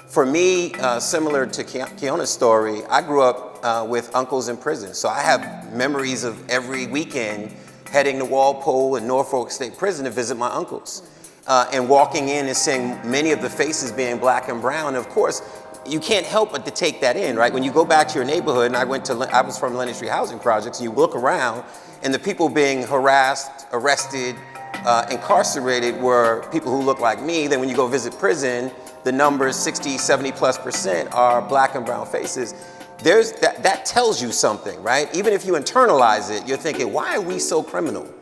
For me, similar to Keanu's story, I grew up with uncles in prison. So I have memories of every weekend heading to Walpole and Norfolk State Prison to visit my uncles. And walking in and seeing many of the faces being black and brown. Of course, you can't help but to take that in, right? When you go back to your neighborhood, and I was from Leonard Street Housing Projects, and you look around, and the people being harassed, arrested, incarcerated were people who look like me. Then when you go visit prison, the numbers, 60, 70+% are black and brown faces. That tells you something, right? Even if you internalize it, you're thinking, why are we so criminal?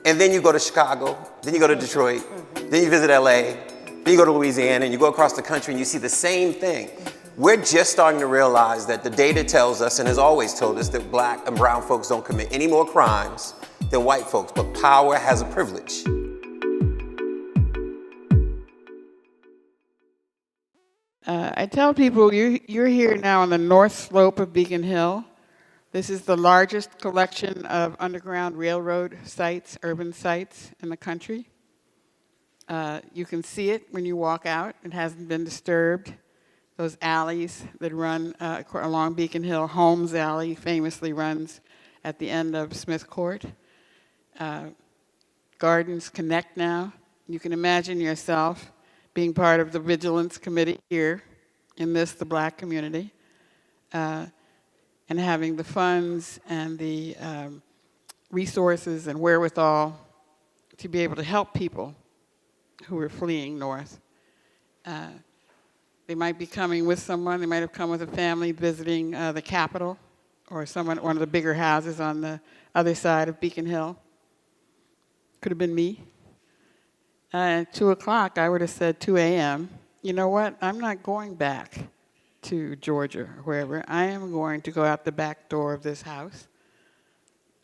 And then you go to Chicago, then you go to Detroit, then you visit LA, then you go to Louisiana, and you go across the country and you see the same thing. We're just starting to realize that the data tells us, and has always told us, that black and brown folks don't commit any more crimes than white folks, but power has a privilege. I tell people you're here now on the north slope of Beacon Hill. This is the largest collection of Underground Railroad sites, urban sites in the country. You can see it when you walk out. It hasn't been disturbed. Those alleys that run along Beacon Hill, Holmes Alley famously runs at the end of Smith Court. Gardens connect now. You can imagine yourself being part of the Vigilance Committee here in the black community, and having the funds and the resources and wherewithal to be able to help people who are fleeing north. They might be coming with someone. They might have come with a family visiting the Capitol or one of the bigger houses on the other side of Beacon Hill. Could have been me. At 2 o'clock, I would have said 2 a.m., you know what? I'm not going back to Georgia or wherever. I am going to go out the back door of this house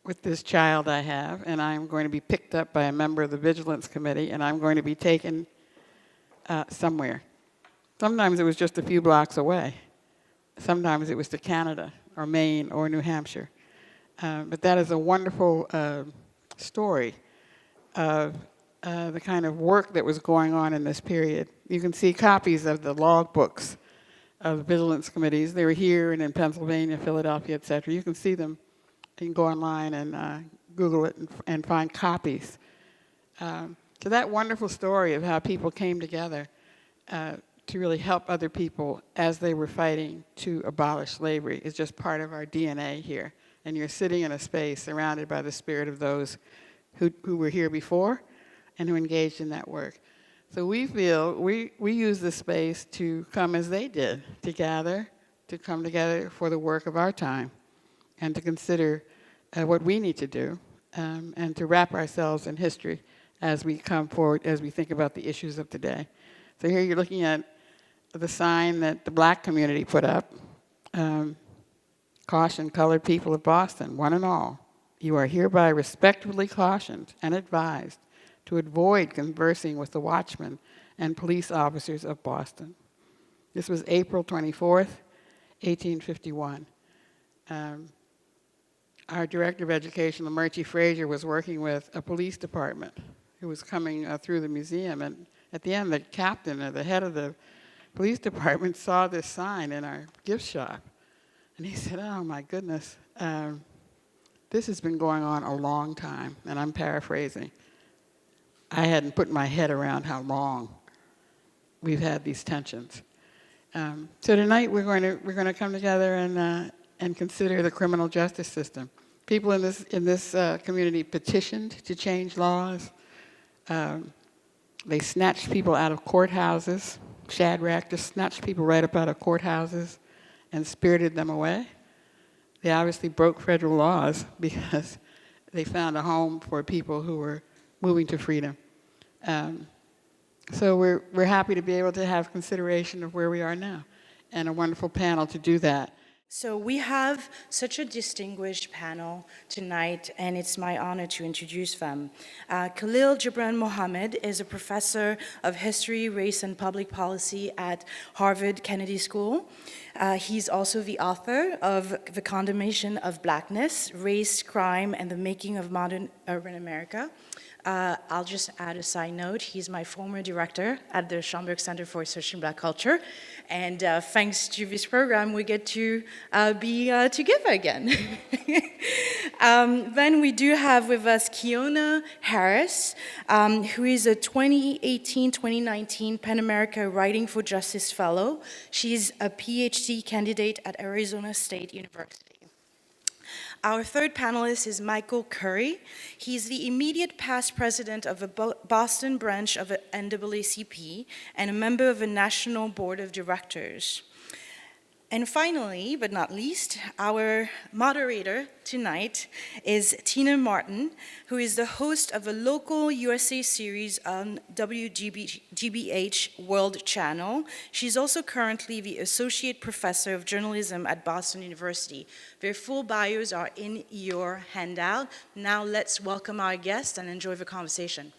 with this child I have, and I'm going to be picked up by a member of the Vigilance Committee, and I'm going to be taken somewhere. Sometimes it was just a few blocks away. Sometimes it was to Canada or Maine or New Hampshire. But that is a wonderful story of the kind of work that was going on in this period. You can see copies of the log books of the Vigilance Committees. They were here and in Pennsylvania, Philadelphia, et cetera. You can see them. You can go online and Google it and find copies. So that wonderful story of how people came together to really help other people as they were fighting to abolish slavery is just part of our DNA here. And you're sitting in a space surrounded by the spirit of those who were here before and who engaged in that work. So we feel we use this space to come as they did, to gather, to come together for the work of our time, and to consider what we need to do, and to wrap ourselves in history as we come forward, as we think about the issues of today. So here you're looking at the sign that the black community put up. Caution colored people of Boston, one and all. You are hereby respectfully cautioned and advised to avoid conversing with the watchmen and police officers of Boston. This was April 24th, 1851. Our director of education, Lamerty Frazier, was working with a police department who was coming through the museum, and at the end, the captain or the head of the police department saw this sign in our gift shop, and he said, oh my goodness, this has been going on a long time, and I'm paraphrasing. I hadn't put my head around how long we've had these tensions. So tonight we're going to come together and consider the criminal justice system. People in this community petitioned to change laws. They snatched people out of courthouses. Shadrach just snatched people right up out of courthouses and spirited them away. They obviously broke federal laws because they found a home for people who were moving to freedom. So we're happy to be able to have consideration of where we are now, and a wonderful panel to do that. So we have such a distinguished panel tonight, and it's my honor to introduce them. Khalil Gibran Mohammed is a professor of history, race, and public policy at Harvard Kennedy School. He's also the author of The Condemnation of Blackness, Race, Crime, and the Making of Modern Urban America. I'll just add a side note. He's my former director at the Schomburg Center for Research in Black Culture. And thanks to this program, we get to be together again. Then we do have with us Keanu Harris, who is a 2018-2019 Pan America Writing for Justice Fellow. She's a PhD candidate at Arizona State University. Our third panelist is Michael Curry. He's the immediate past president of the Boston branch of the NAACP and a member of the National Board of Directors. And finally, but not least, our moderator tonight is Tina Martin, who is the host of a local USA series on WGBH World Channel. She's also currently the Associate Professor of Journalism at Boston University. Their full bios are in your handout. Now let's welcome our guest and enjoy the conversation.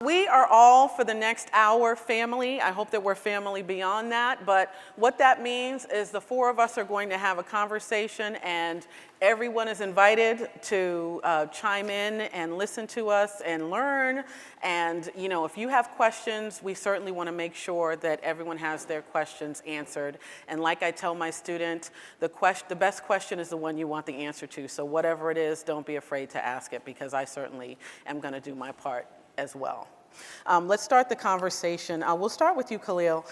We are all, for the next hour, family. I hope that we're family beyond that, but what that means is the four of us are going to have a conversation, and everyone is invited to chime in and listen to us and learn. And you know, if you have questions, we certainly want to make sure that everyone has their questions answered. And like I tell my student, the best question is the one you want the answer to. So whatever it is, don't be afraid to ask it, because I certainly am going to do my part as well. Let's start the conversation. We'll start with you, Khalil.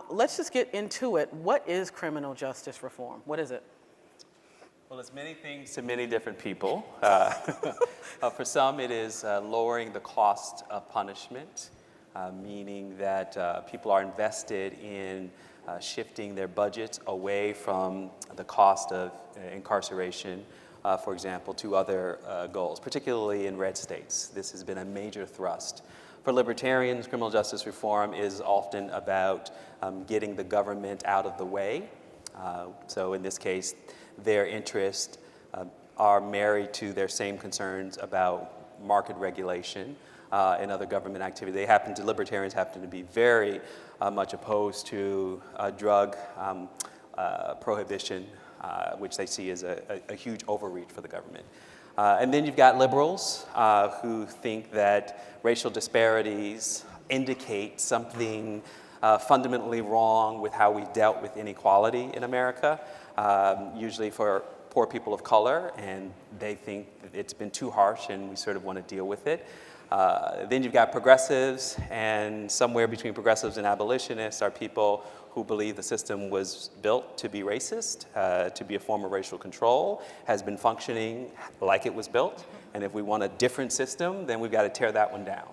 Let's just get into it. What is criminal justice reform? What is it? Well, it's many things to many different people. For some, it is lowering the cost of punishment, meaning that people are invested in shifting their budgets away from the cost of incarceration, for example, to other goals, particularly in red states. This has been a major thrust. For libertarians, criminal justice reform is often about getting the government out of the way. So in this case, their interests are married to their same concerns about market regulation and other government activity. Libertarians happen to be very much opposed to drug prohibition, which they see as a huge overreach for the government. And then you've got liberals who think that racial disparities indicate something fundamentally wrong with how we've dealt with inequality in America, usually for poor people of color, and they think that it's been too harsh and we sort of want to deal with it. Then you've got progressives, and somewhere between progressives and abolitionists are people who believe the system was built to be racist, to be a form of racial control, has been functioning like it was built, and if we want a different system, then we've got to tear that one down.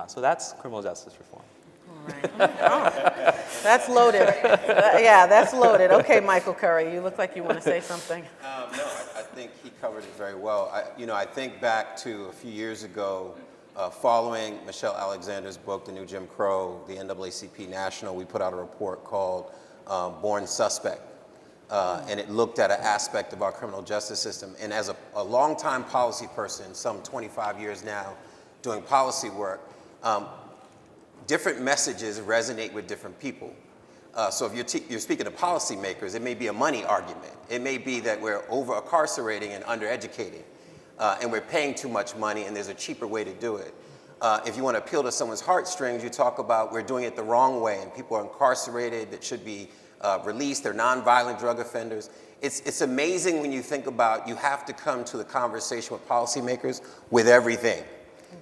So that's criminal justice reform. All right. Oh, that's loaded. Yeah, that's loaded. Okay, Michael Curry, you look like you want to say something. No, I think he covered it very well. I think back to a few years ago, following Michelle Alexander's book, The New Jim Crow, the NAACP National, we put out a report called Born Suspect. And it looked at an aspect of our criminal justice system. And as a longtime policy person, some 25 years now, doing policy work, different messages resonate with different people. So if you're speaking to policymakers, it may be a money argument. It may be that we're over-incarcerating and undereducating, and we're paying too much money, and there's a cheaper way to do it. If you want to appeal to someone's heartstrings, you talk about we're doing it the wrong way, and people are incarcerated that should be released. They're nonviolent drug offenders. It's amazing when you think about you have to come to the conversation with policymakers with everything,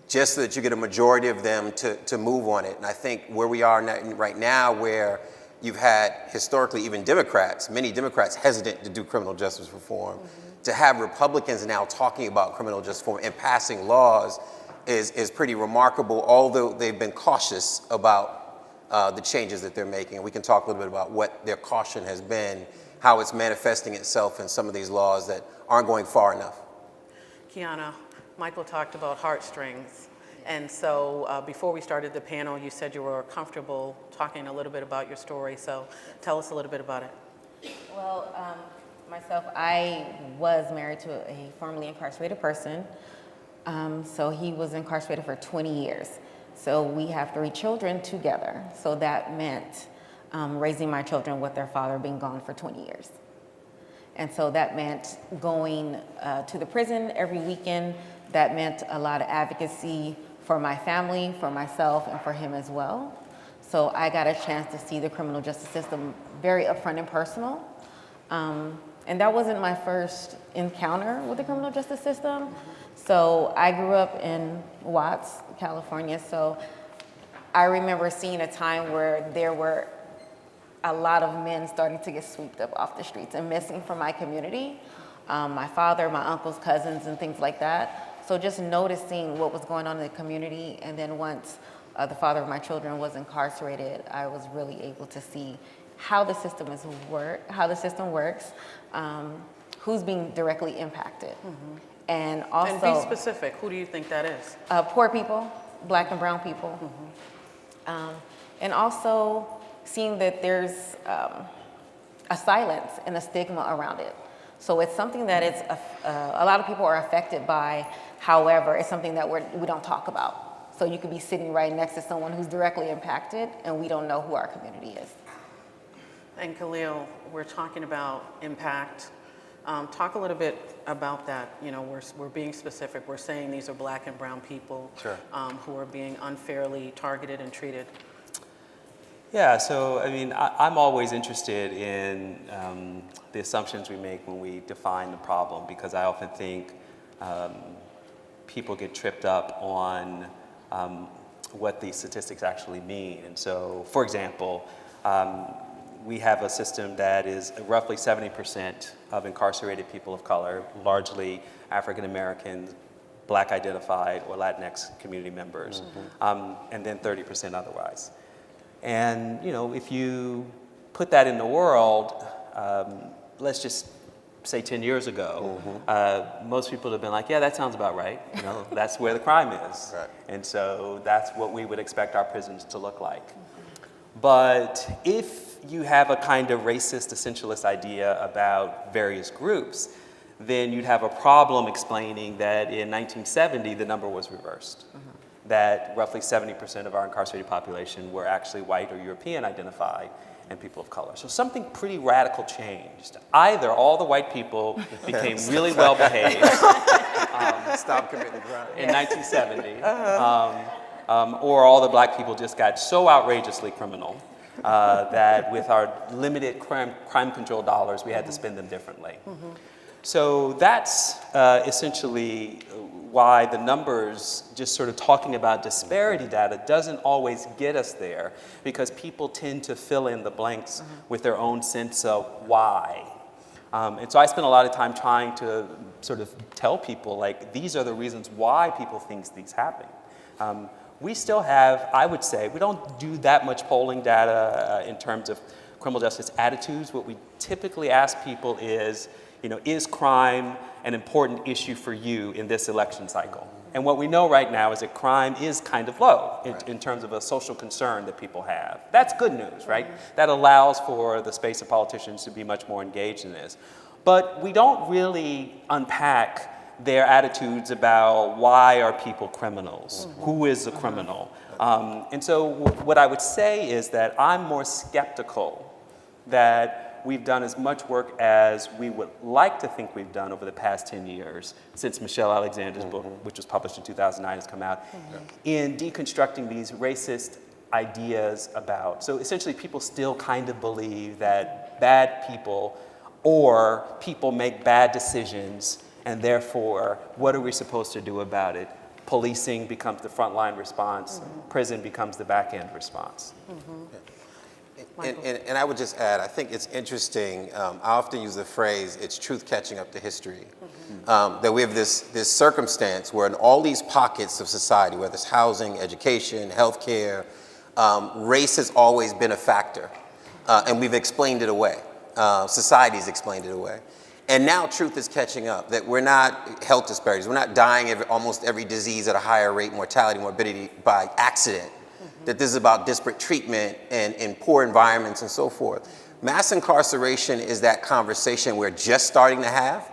just so that you get a majority of them to move on it. And I think where we are right now, where you've had historically even Democrats, many Democrats hesitant to do criminal justice reform, to have Republicans now talking about criminal justice reform and passing laws is pretty remarkable, although they've been cautious about the changes that they're making. And we can talk a little bit about what their caution has been, how it's manifesting itself in some of these laws that aren't going far enough. Keanu, Michael talked about heartstrings. And so before we started the panel, you said you were comfortable talking a little bit about your story. So tell us a little bit about it. Well, myself, I was married to a formerly incarcerated person. So he was incarcerated for 20 years. So we have 3 children together. So that meant raising my children with their father being gone for 20 years. And so that meant going to the prison every weekend. that meant a lot of advocacy for my family, for myself, and for him as well. So I got a chance to see the criminal justice system very upfront and personal. And that wasn't my first encounter with the criminal justice system. So I grew up in Watts, California. So I remember seeing a time where there were a lot of men starting to get swept up off the streets and missing from my community. My father, my uncles, cousins, and things like that. So just noticing what was going on in the community, and then once the father of my children was incarcerated, I was really able to see how the system works, who's being directly impacted, and also And be specific, who do you think that is? poor people, Black and brown people, and also seeing that there's a silence and a stigma around it. So it's something that it's a lot of people are affected by. However, it's something that we don't talk about. So you could be sitting right next to someone who's directly impacted, and we don't know who our community is. And Khalil, we're talking about impact. Talk a little bit about that. You know, we're being specific. We're saying these are Black and brown people who are being unfairly targeted and treated. Yeah, so I mean, I'm always interested in the assumptions we make when we define the problem, because I often think people get tripped up on what these statistics actually mean. And so, for example, we have a system that is roughly 70% of incarcerated people of color, largely African Americans, Black identified, or Latinx community members, and then 30% otherwise. And you know, if you put that in the world, let's just say 10 years ago, most people have been like, yeah, that sounds about right. You know, that's where the crime is. Right. And so that's what we would expect our prisons to look like. But if you have a kind of racist, essentialist idea about various groups, then you'd have a problem explaining that in 1970, the number was reversed. That roughly 70% of our incarcerated population were actually white or European identified and people of color. So something pretty radical changed. Either all the white people became really well behaved Stop committing crime. in 1970, or all the Black people just got so outrageously criminal that with our limited crime control dollars, we had to spend them differently. So that's essentially why the numbers, just sort of talking about disparity data, doesn't always get us there, because people tend to fill in the blanks with their own sense of why. And so I spend a lot of time trying to sort of tell people, like, these are the reasons why people think these happen. We still have, I would say, we don't do that much polling data in terms of criminal justice attitudes. What we typically ask people is, you know, is crime an important issue for you in this election cycle? And what we know right now is that crime is kind of low in terms of a social concern that people have. That's good news, right? That allows for the space of politicians to be much more engaged in this. But we don't really unpack their attitudes about why are people criminals? Who is a criminal? And so what I would say is that I'm more skeptical that we've done as much work as we would like to think we've done over the past 10 years, since Michelle Alexander's book, which was published in 2009, has come out, in deconstructing these racist ideas about. So essentially, people still kind of believe that bad people or people make bad decisions, and therefore, what are we supposed to do about it? Policing becomes the frontline response, prison becomes the back-end response. And I would just add, I think it's interesting, I often use the phrase, it's truth catching up to history. That we have this circumstance where in all these pockets of society, whether it's housing, education, healthcare, race has always been a factor. And we've explained it away. Society's explained it away. And now truth is catching up, that we're not health disparities, we're not dying of almost every disease at a higher rate, mortality, morbidity by accident. That this is about disparate treatment and in poor environments and so forth. Mass incarceration is that conversation we're just starting to have.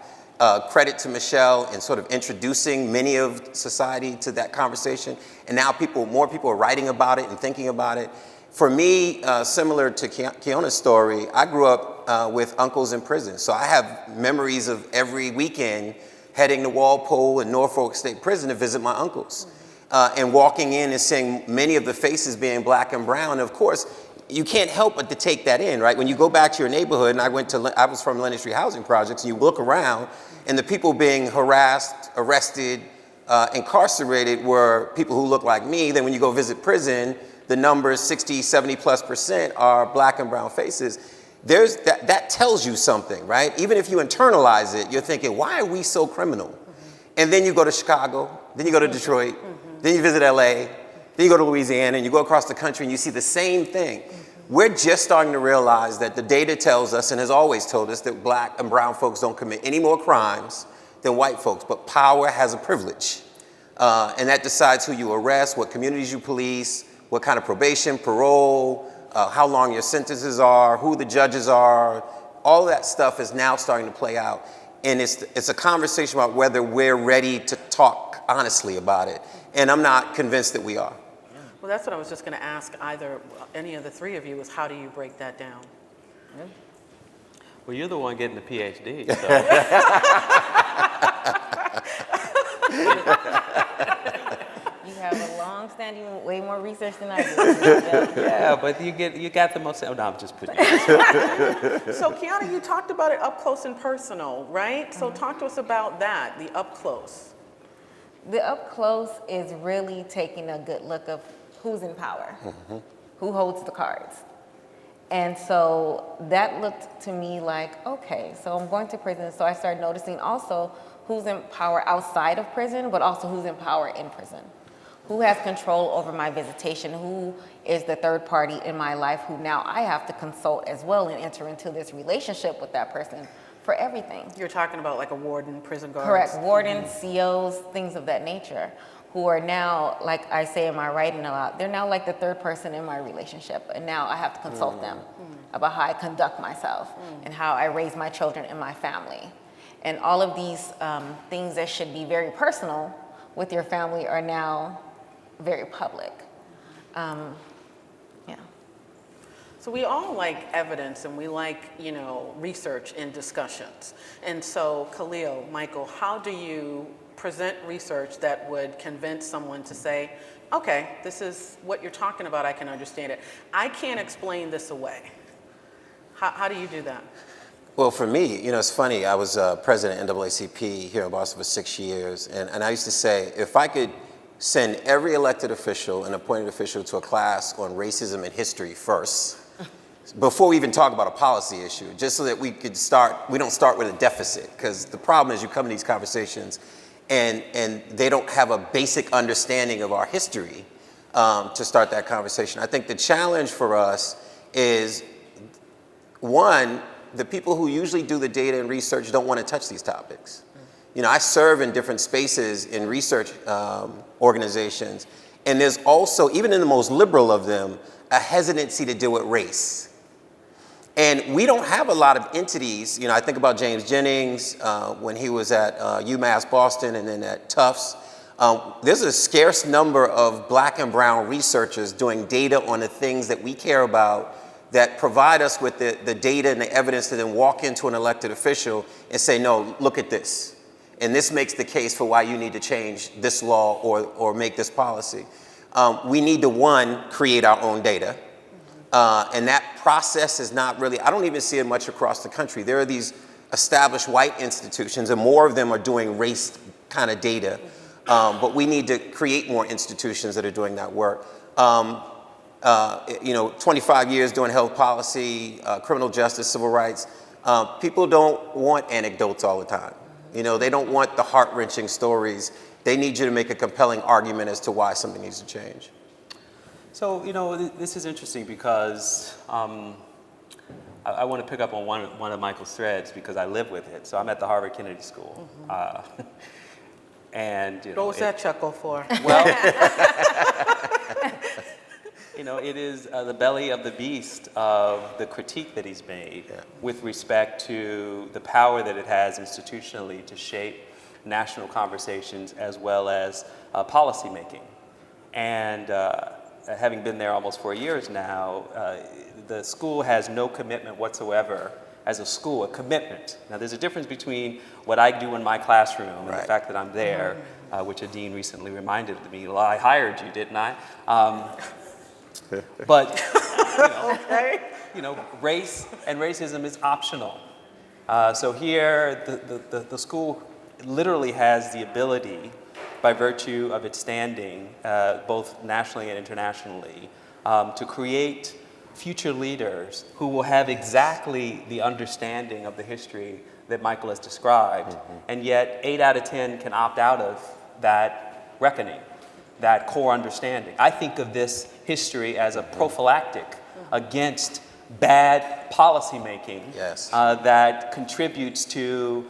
Credit to Michelle in sort of introducing many of society to that conversation. And now more people are writing about it and thinking about it. For me, similar to Keanu's story, I grew up with uncles in prison. So I have memories of every weekend heading to Walpole and Norfolk State Prison to visit my uncles. And walking in and seeing many of the faces being black and brown, of course, you can't help but to take that in, right? When you go back to your neighborhood, and I was from Lennon Street Housing Projects, and you look around, and the people being harassed, arrested, incarcerated were people who look like me. Then when you go visit prison, the numbers, 60, 70+% are black and brown faces. That tells you something, right? Even if you internalize it, you're thinking, why are we so criminal? And then you go to Chicago, then you go to Detroit, then you visit LA, then you go to Louisiana, and you go across the country and you see the same thing. We're just starting to realize that the data tells us, and has always told us, that black and brown folks don't commit any more crimes than white folks, but power has a privilege. And that decides who you arrest, what communities you police, what kind of probation, parole, how long your sentences are, who the judges are. All that stuff is now starting to play out. And it's a conversation about whether we're ready to talk honestly about it. And I'm not convinced that we are. Well, that's what I was just going to ask any of the three of you, is how do you break that down? Well, you're the one getting the PhD. So. You have a long-standing, way more research than I do. Yeah, but you got the most. Oh, no, I'm just putting. So, Keanu, you talked about it up close and personal, right? So, talk to us about that, the up close. The up close is really taking a good look of who's in power, who holds the cards. And so that looked to me like, okay, so I'm going to prison. So I started noticing also who's in power outside of prison, but also who's in power in prison. Who has control over my visitation? Who is the third party in my life who now I have to consult as well and enter into this relationship with that person for everything? You're talking about like a warden, prison guards. Correct, wardens, COs, things of that nature, who are now, like I say in my writing a lot, they're now like the third person in my relationship. And now I have to consult them about how I conduct myself and how I raise my children and my family. And all of these things that should be very personal with your family are now very public. Yeah. So we all like evidence, and we like, research and discussions. And so, Khalil, Michael, how do you present research that would convince someone to say, okay, this is what you're talking about, I can understand it. I can't explain this away. How do you do that? Well, for me, it's funny. I was president of NAACP here in Boston for 6 years, and I used to say, if I could send every elected official and appointed official to a class on racism and history first, before we even talk about a policy issue, just so that we don't start with a deficit, because the problem is you come to these conversations and they don't have a basic understanding of our history to start that conversation. I think the challenge for us is, one, the people who usually do the data and research don't want to touch these topics. I serve in different spaces in research organizations, and there's also, even in the most liberal of them, a hesitancy to deal with race. And we don't have a lot of entities. I think about James Jennings when he was at UMass Boston and then at Tufts. There's a scarce number of black and brown researchers doing data on the things that we care about, that provide us with the data and the evidence to then walk into an elected official and say, no, look at this. And this makes the case for why you need to change this law or make this policy. We need to, one, create our own data. And that process is not really, I don't even see it much across the country. There are these established white institutions, and more of them are doing race kind of data. But we need to create more institutions that are doing that work. 25 years doing health policy, criminal justice, civil rights. People don't want anecdotes all the time. They don't want the heart-wrenching stories. They need you to make a compelling argument as to why something needs to change. So, this is interesting because I want to pick up on one of Michael's threads because I live with it. So I'm at the Harvard Kennedy School. And what was that chuckle for? Well, it is the belly of the beast of the critique that he's made with respect to the power that it has institutionally to shape national conversations as well as policy making. And having been there almost 4 years now, the school has no commitment whatsoever as a school, a commitment. Now, there's a difference between what I do in my classroom and the fact that I'm there, which a dean recently reminded me, well, I hired you, didn't I? But, race and racism is optional. So here, the school literally has the ability, by virtue of its standing, both nationally and internationally, to create future leaders who will have exactly the understanding of the history that Michael has described, and yet 8 out of 10 can opt out of that reckoning, that core understanding. I think of this history as a prophylactic against bad policymaking that contributes to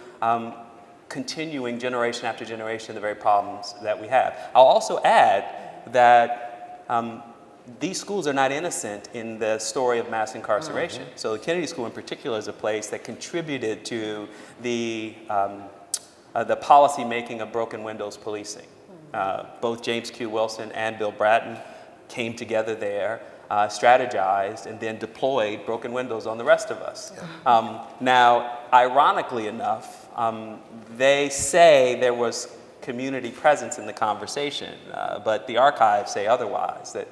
continuing generation after generation the very problems that we have. I'll also add that these schools are not innocent in the story of mass incarceration. So the Kennedy School in particular is a place that contributed to the policy making of broken windows policing. Both James Q. Wilson and Bill Bratton came together there, strategized, and then deployed broken windows on the rest of us. Now, ironically enough, they say there was community presence in the conversation, but the archives say otherwise, that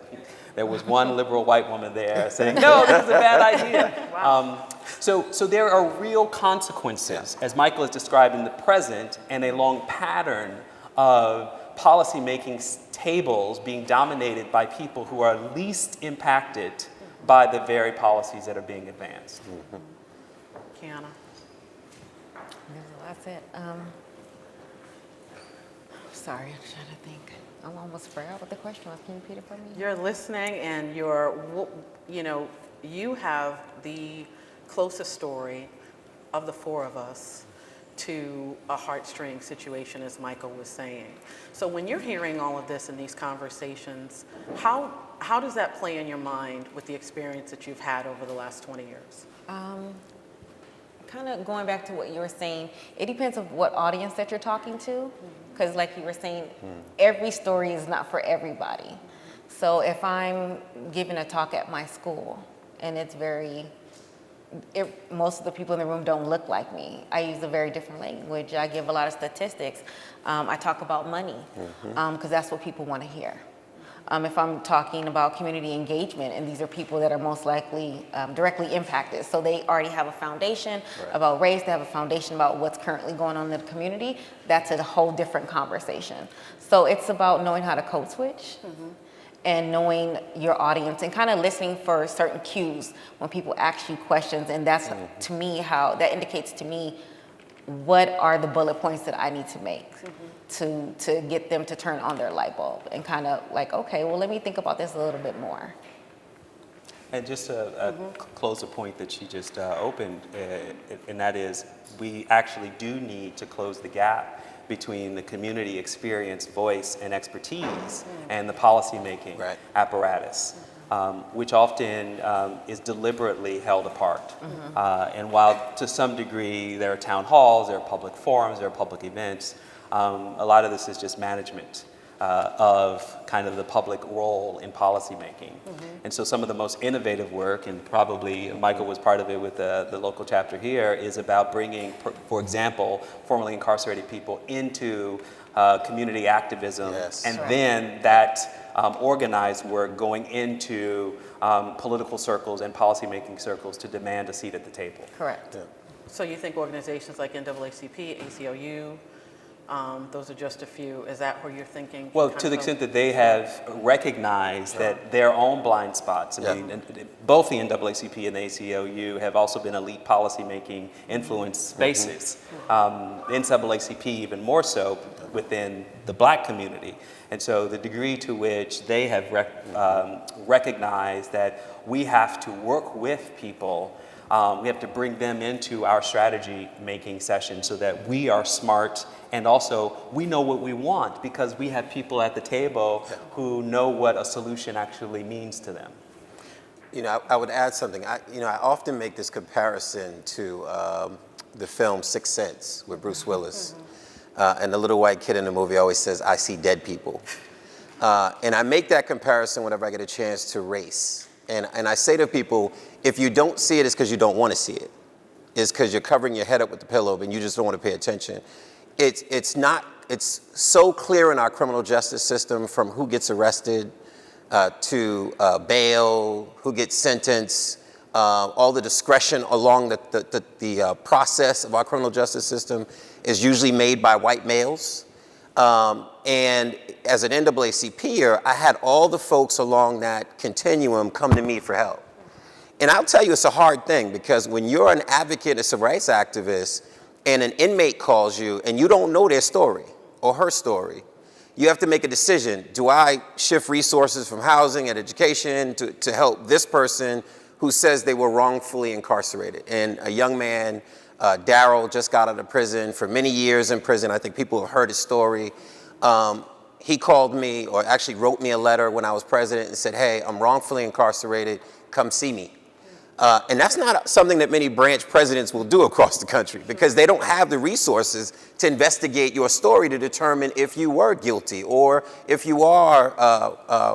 there was one liberal white woman there saying, no, this is a bad idea. So there are real consequences, as Michael has described in the present, and a long pattern of policymaking tables being dominated by people who are least impacted by the very policies that are being advanced. Keanu. That's it. Sorry, I'm trying to think. I almost forgot what the question was. Can you repeat it for me? You're listening, and you have the closest story of the four of us to a heartstring situation, as Michael was saying. So when you're hearing all of this in these conversations, how does that play in your mind with the experience that you've had over the last 20 years? Kind of going back to what you were saying, it depends on what audience that you're talking to, because like you were saying, every story is not for everybody. So if I'm giving a talk at my school and it's most of the people in the room don't look like me. I use a very different language. I give a lot of statistics. I talk about money because that's what people want to hear. If I'm talking about community engagement, and these are people that are most likely directly impacted, so they already have a foundation about race, they have a foundation about what's currently going on in the community, that's a whole different conversation. So it's about knowing how to code switch and knowing your audience and kind of listening for certain cues when people ask you questions, and that's to me how that indicates to me what are the bullet points that I need to make to get them to turn on their light bulb and kind of like, okay, well, let me think about this a little bit more. And just to close a point that she just opened, and that is we actually do need to close the gap between the community experience, voice, and expertise and the policymaking apparatus, which often is deliberately held apart. And while to some degree there are town halls, there are public forums, there are public events, a lot of this is just management of kind of the public role in policymaking. And so some of the most innovative work, and probably Michael was part of it with the local chapter here, is about bringing, for example, formerly incarcerated people into community activism, and then that organized work going into political circles and policymaking circles to demand a seat at the table. Correct. So you think organizations like NAACP, ACLU, those are just a few. Is that where you're thinking? Well, to the extent that they have recognized that their own blind spots, I mean, both the NAACP and the ACLU have also been elite policymaking influence spaces. The NAACP even more so within the Black community. And so the degree to which they have recognized that we have to work with people, we have to bring them into our strategy making session so that we are smart and also we know what we want because we have people at the table who know what a solution actually means to them. You know, I would add something. I often make this comparison to the film Sixth Sense with Bruce Willis. And the little white kid in the movie always says, "I see dead people." And I make that comparison whenever I get a chance to race. And I say to people, if you don't see it, it's because you don't want to see it. is because you're covering your head up with the pillow and you just don't want to pay attention. It's so clear in our criminal justice system, from who gets arrested to bail, who gets sentenced, all the discretion along the process of our criminal justice system is usually made by white males. And as an NAACPer, I had all the folks along that continuum come to me for help. And I'll tell you, it's a hard thing, because when you're an advocate, a civil rights activist, and an inmate calls you and you don't know their story or her story, you have to make a decision. Do I shift resources from housing and education to help this person who says they were wrongfully incarcerated? And a young man, Daryl, just got out of prison for many years in prison. I think people have heard his story. He called me, or actually wrote me a letter when I was president, and said, hey, I'm wrongfully incarcerated, come see me. And that's not something that many branch presidents will do across the country, because they don't have the resources to investigate your story to determine if you were guilty or if you are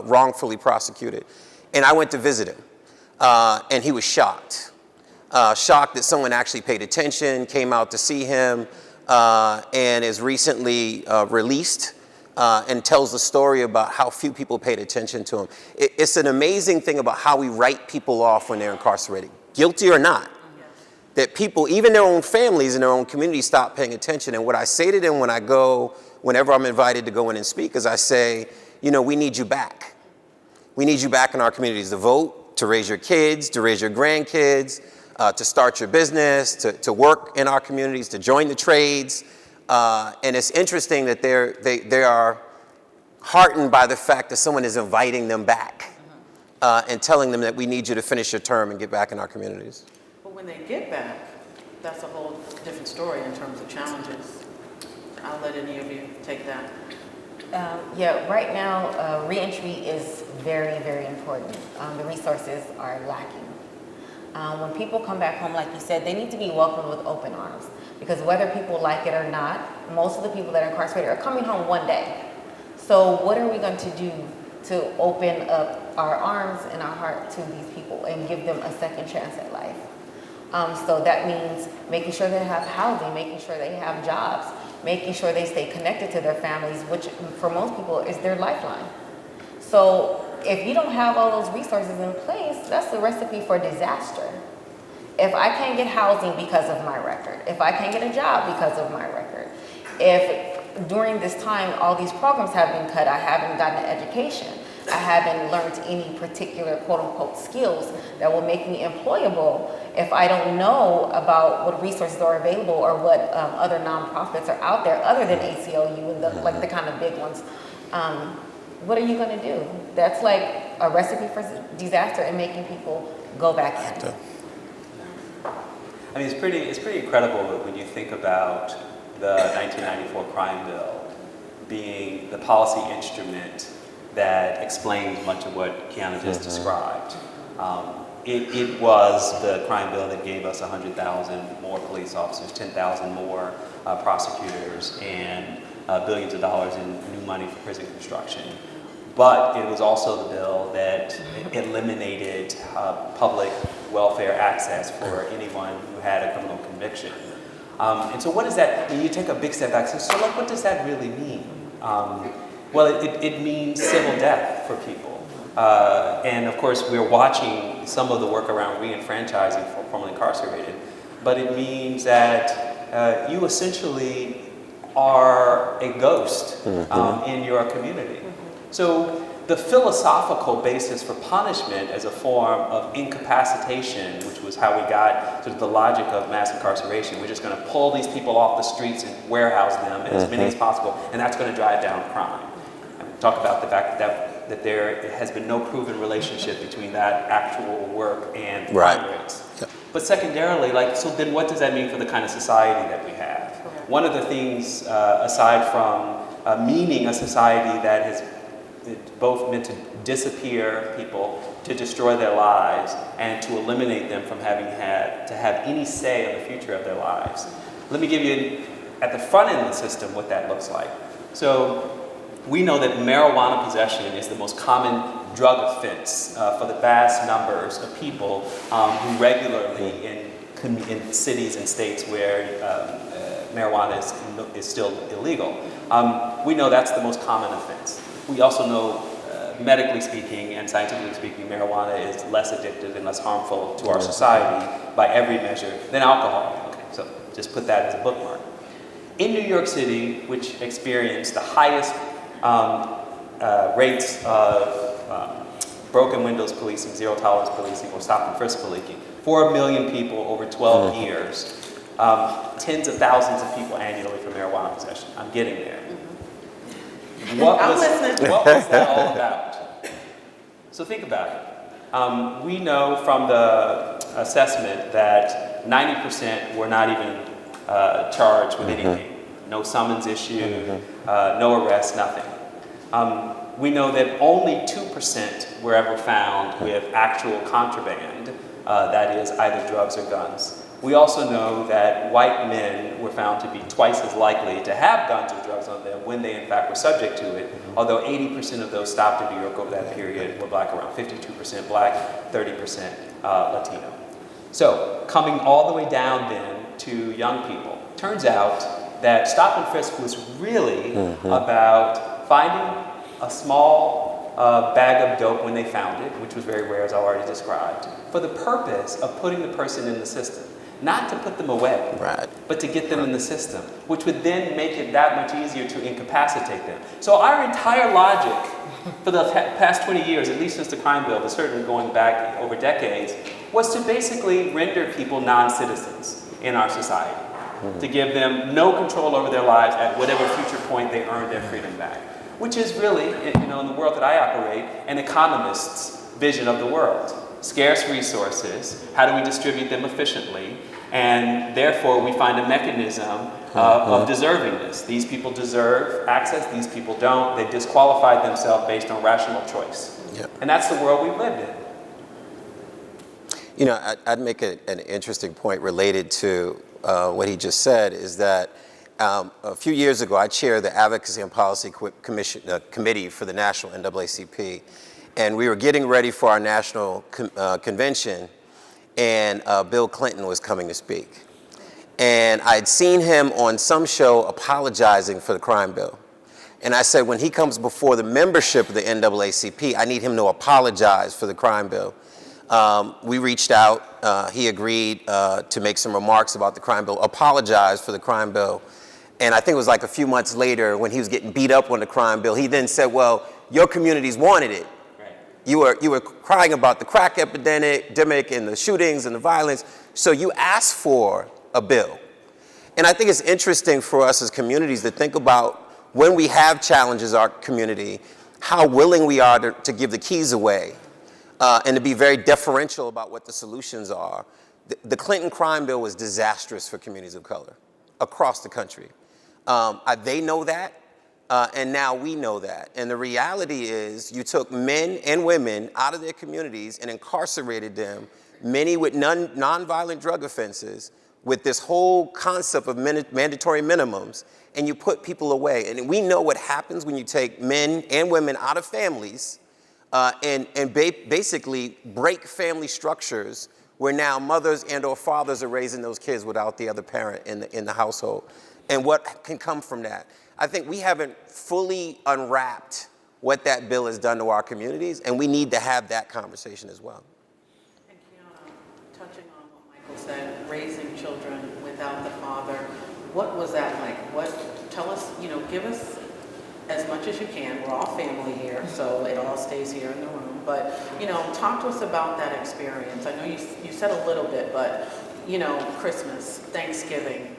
wrongfully prosecuted. And I went to visit him, and he was shocked. Shocked that someone actually paid attention, came out to see him, and is recently released, and tells the story about how few people paid attention to him. It's an amazing thing about how we write people off when they're incarcerated, guilty or not. That people, even their own families and their own communities, stop paying attention. And what I say to them whenever I'm invited to go in and speak, is I say, we need you back. We need you back in our communities to vote, to raise your kids, to raise your grandkids, to start your business, to work in our communities, to join the trades. And it's interesting that they are heartened by the fact that someone is inviting them back, and telling them that we need you to finish your term and get back in our communities. But when they get back, that's a whole different story in terms of challenges. I'll let any of you take that. Right now, reentry is very, very important. The resources are lacking. When people come back home, like you said, they need to be welcomed with open arms, because whether people like it or not, most of the people that are incarcerated are coming home one day. So what are we going to do to open up our arms and our heart to these people and give them a second chance at life? So that means making sure they have housing, making sure they have jobs, making sure they stay connected to their families, which for most people is their lifeline. So if you don't have all those resources in place, that's the recipe for disaster. If I can't get housing because of my record, if I can't get a job because of my record, if during this time all these programs have been cut, I haven't gotten an education, I haven't learned any particular quote-unquote skills that will make me employable, if I don't know about what resources are available or what other nonprofits are out there other than ACLU and the kind of big ones, what are you going to do? That's like a recipe for disaster and making people go back in. I mean, it's pretty incredible when you think about the 1994 crime bill being the policy instrument that explains much of what Keanu just described. It was the crime bill that gave us 100,000 more police officers, 10,000 more prosecutors, and billions of dollars in new money for prison construction. But it was also the bill that eliminated public welfare access for anyone who had a criminal conviction. And so what does that mean? You take a big step back, so like, what does that really mean? Well, it means civil death for people. And of course, we're watching some of the work around re-enfranchising for formerly incarcerated, but it means that you essentially are a ghost in your community. So the philosophical basis for punishment as a form of incapacitation, which was how we got to the logic of mass incarceration, we're just going to pull these people off the streets and warehouse them, as many as possible, and that's going to drive down crime. And we talk about the fact that there has been no proven relationship between that actual work and crime rates. Yep. But secondarily, so then what does that mean for the kind of society that we have? One of the things, aside from meaning a society that has both meant to disappear people, to destroy their lives, and to eliminate them from having to have any say in the future of their lives. Let me give you, at the front end of the system, what that looks like. So we know that marijuana possession is the most common drug offense for the vast numbers of people who regularly in cities and states where marijuana is still illegal. We know that's the most common offense. We also know, medically speaking and scientifically speaking, marijuana is less addictive and less harmful to our society by every measure than alcohol. Okay, so just put that as a bookmark. In New York City, which experienced the highest rates of broken windows policing, zero tolerance policing, or stop and frisk policing, 4 million people over 12 years, tens of thousands of people annually for marijuana possession. I'm getting there. What was that all about? So think about it. We know from the assessment that 90% were not even charged with anything. No summons issued, no arrest, nothing. We know that only 2% were ever found with actual contraband, that is either drugs or guns. We also know that white men were found to be twice as likely to have guns or drugs on them when they in fact were subject to it, although 80% of those stopped in New York over that period were black, around 52% black, 30% Latino. So coming all the way down then to young people, turns out that stop and frisk was really about finding a small bag of dope when they found it, which was very rare as I already described, for the purpose of putting the person in the system. Not to put them away, but to get them in the system, which would then make it that much easier to incapacitate them. So our entire logic for the past 20 years, at least since the crime bill, but certainly going back over decades, was to basically render people non-citizens in our society, to give them no control over their lives at whatever future point they earn their freedom back, which is really, in the world that I operate, an economist's vision of the world. Scarce resources, how do we distribute them efficiently? And therefore, we find a mechanism of deservingness. These people deserve access, these people don't. They disqualified themselves based on rational choice. And that's the world we've lived in. I'd make an interesting point related to what he just said, is that a few years ago, I chaired the Advocacy and Policy Committee for the National NAACP. And we were getting ready for our national convention, and Bill Clinton was coming to speak. And I'd seen him on some show apologizing for the crime bill. And I said, when he comes before the membership of the NAACP, I need him to apologize for the crime bill. We reached out, he agreed to make some remarks about the crime bill, apologize for the crime bill. And I think it was like a few months later when he was getting beat up on the crime bill, he then said, well, your communities wanted it. You were crying about the crack epidemic and the shootings and the violence, so you asked for a bill. And I think it's interesting for us as communities to think about when we have challenges in our community, how willing we are to give the keys away and to be very deferential about what the solutions are. The Clinton crime bill was disastrous for communities of color across the country. They know that. And now we know that. And the reality is you took men and women out of their communities and incarcerated them, many with nonviolent drug offenses, with this whole concept of mandatory minimums, and you put people away. And we know what happens when you take men and women out of families and basically break family structures where now mothers and or fathers are raising those kids without the other parent in the household. And what can come from that? I think we haven't fully unwrapped what that bill has done to our communities, and we need to have that conversation as well. And Keanu, touching on what Michael said, raising children without the father, what was that like? Tell us, give us as much as you can. We're all family here, so it all stays here in the room. But, talk to us about that experience. I know you said a little bit, but, Christmas, Thanksgiving,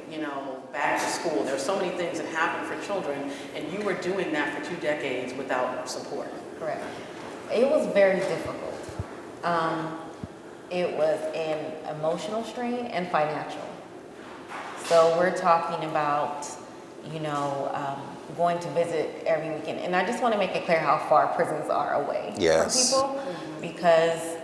back to school. There's so many things that happen for children, and you were doing that for 2 decades without support. Correct. It was very difficult. It was an emotional strain and financial. So we're talking about, going to visit every weekend. And I just want to make it clear how far prisons are away from people, because,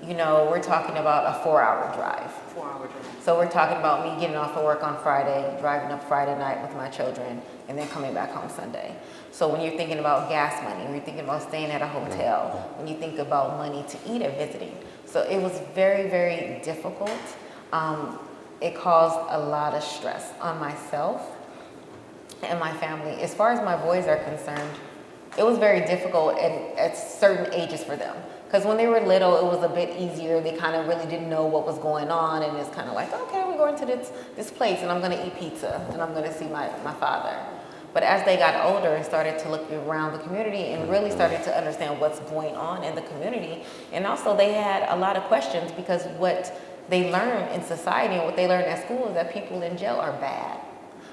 we're talking about a 4-hour drive. 4-hour drive. So we're talking about me getting off of work on Friday, driving up Friday night with my children, and then coming back home Sunday. So when you're thinking about gas money, when you're thinking about staying at a hotel, when you think about money to eat or visiting. So it was very, very difficult. It caused a lot of stress on myself and my family. As far as my boys are concerned, it was very difficult at certain ages for them. Because when they were little, it was a bit easier. They kind of really didn't know what was going on, and it's kind of like, okay, we're going to this place, and I'm going to eat pizza, and I'm going to see my father. But as they got older and started to look around the community and really started to understand what's going on in the community, and also they had a lot of questions because what they learn in society and what they learn at school is that people in jail are bad.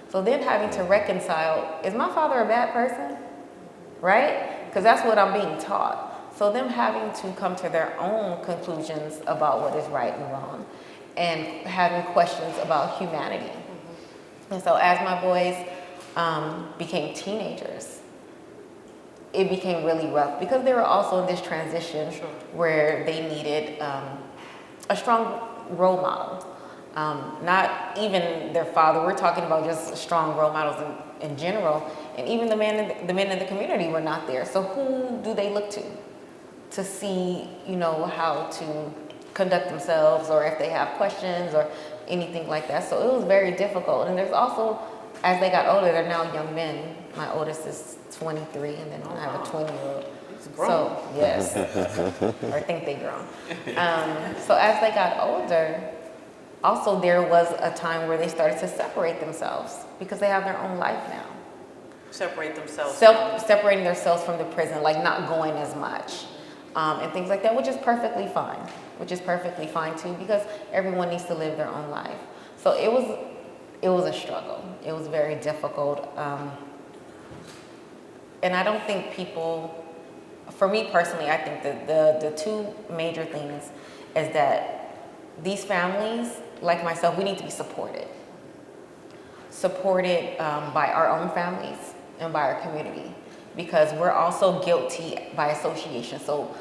So then having to reconcile, is my father a bad person? Right? Because that's what I'm being taught. So them having to come to their own conclusions about what is right and wrong and having questions about humanity. And so as my boys became teenagers, it became really rough because they were also in this transition where they needed a strong role model. Not even their father, we're talking about just strong role models in general, and even the men in the community were not there. So who do they look to see, how to conduct themselves, or if they have questions or anything like that? So it was very difficult. And there's also, as they got older, they're now young men. My oldest is 23, and then I have a 20-year-old. So yes, or I think they grown. So as they got older, also there was a time where they started to separate themselves because they have their own life now. Separate themselves. Separating themselves from the prison, like not going as much, and things like that, which is perfectly fine. Too, because everyone needs to live their own life. So it was a struggle. It was very difficult, and I don't think people. For me personally, I think that the two major things is that these families, like myself, we need to be supported by our own families and by our community, because we're also guilty by association. So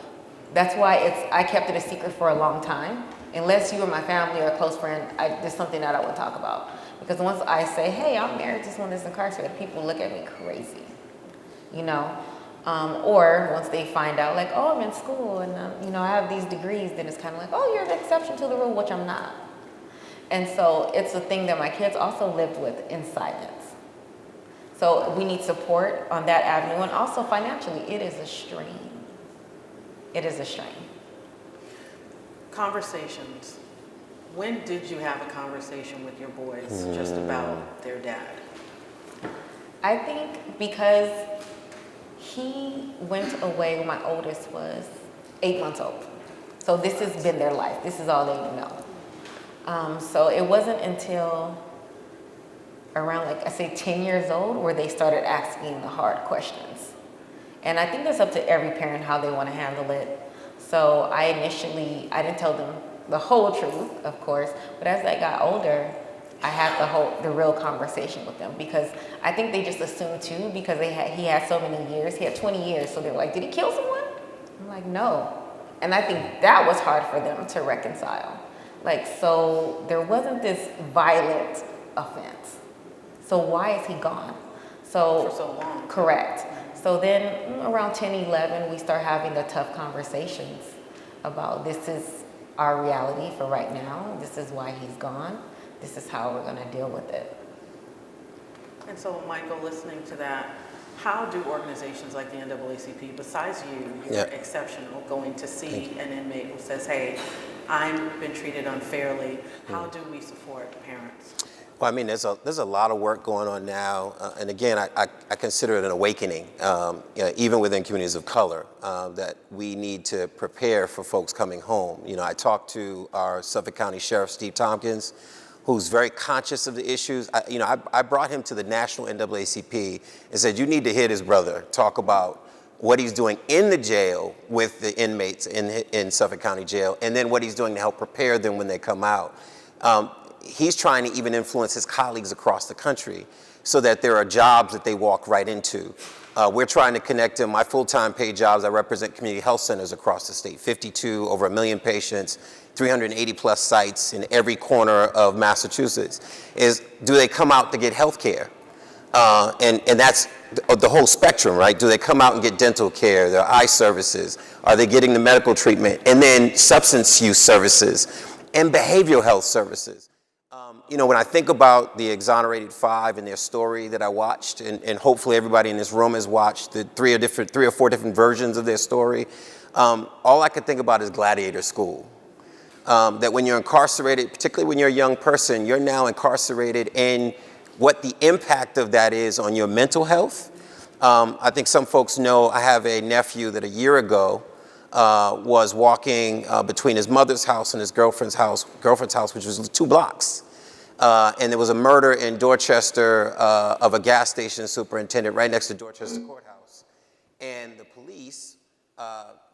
that's why I kept it a secret for a long time. Unless you were my family or a close friend, there's something that I would talk about. Because once I say, hey, I'm married to someone that's incarcerated, people look at me crazy, or once they find out, like, oh, I'm in school and, I have these degrees, then it's kind of like, oh, you're an exception to the rule, which I'm not. And so it's a thing that my kids also lived with in silence. So we need support on that avenue, and also financially, it is a strain. Conversations. When did you have a conversation with your boys just about their dad? I think because he went away when my oldest was 8 months old. So this has been their life. This is all they know. So it wasn't until around, like I say, 10 years old where they started asking the hard questions. And I think that's up to every parent how they want to handle it. So I didn't tell them the whole truth, of course, but as I got older, I had the real conversation with them, because I think they just assumed too, because he had so many years, he had 20 years, so they're like, did he kill someone? I'm like, no. And I think that was hard for them to reconcile. Like, so there wasn't this violent offense. So why is he gone? For so long. Correct. So then around 10, 11, we start having the tough conversations about, this is our reality for right now. This is why he's gone. This is how we're going to deal with it. And so, Michael, listening to that, how do organizations like the NAACP, besides you're exceptional, going to see an inmate who says, hey, I've been treated unfairly, how do we support parents? Well, I mean, there's a lot of work going on now, and again, I consider it an awakening, even within communities of color, that we need to prepare for folks coming home. I talked to our Suffolk County Sheriff, Steve Tompkins, who's very conscious of the issues. I brought him to the national NAACP and said, you need to hear this brother talk about what he's doing in the jail with the inmates in Suffolk County Jail, and then what he's doing to help prepare them when they come out. He's trying to even influence his colleagues across the country so that there are jobs that they walk right into. We're trying to connect them. My full-time paid jobs, I represent community health centers across the state, 52, over 1 million patients, 380 plus sites in every corner of Massachusetts. Do they come out to get health care? And that's the whole spectrum, right? Do they come out and get dental care, their eye services? Are they getting the medical treatment? And then substance use services. and behavioral health services. You know, when I think about the Exonerated Five and their story that I watched, and hopefully everybody in this room has watched the three or four different versions of their story, all I could think about is gladiator school. That when you're incarcerated, particularly when you're a young person, you're now incarcerated, and what the impact of that is on your mental health. I think some folks know I have a nephew that a year ago was walking between his mother's house and his girlfriend's house, which was 2 blocks. And there was a murder in Dorchester of a gas station superintendent right next to Dorchester Courthouse. And the police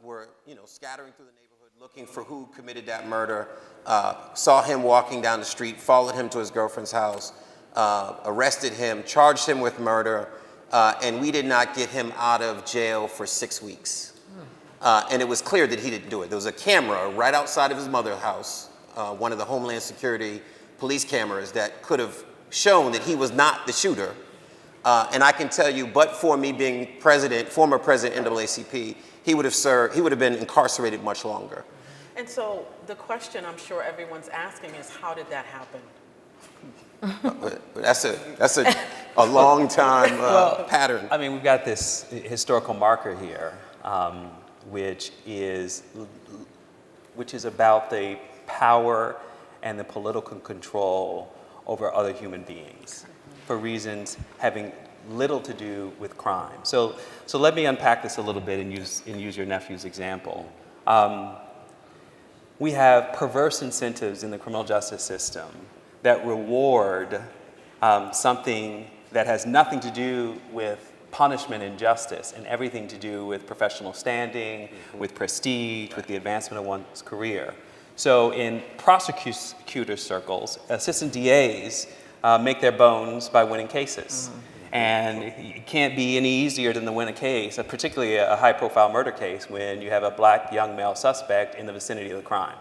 were, you know, scattering through the neighborhood looking for who committed that murder, saw him walking down the street, followed him to his girlfriend's house, arrested him, charged him with murder, and we did not get him out of jail for 6 weeks. And it was clear that he didn't do it. There was a camera right outside of his mother's house, one of the Homeland Security police cameras that could have shown that he was not the shooter. And I can tell you, but for me being former president NAACP, he would have been incarcerated much longer. And so the question I'm sure everyone's asking is, how did that happen? That's a long time pattern. I mean, we've got this historical marker here, which is about the power and the political control over other human beings for reasons having little to do with crime. So let me unpack this a little bit and use your nephew's example. We have perverse incentives in the criminal justice system that reward something that has nothing to do with punishment and justice and everything to do with professional standing, with prestige, with the advancement of one's career. So in prosecutor circles, assistant DAs make their bones by winning cases. And it can't be any easier than to win a case, particularly a high-profile murder case, when you have a black young male suspect in the vicinity of the crime.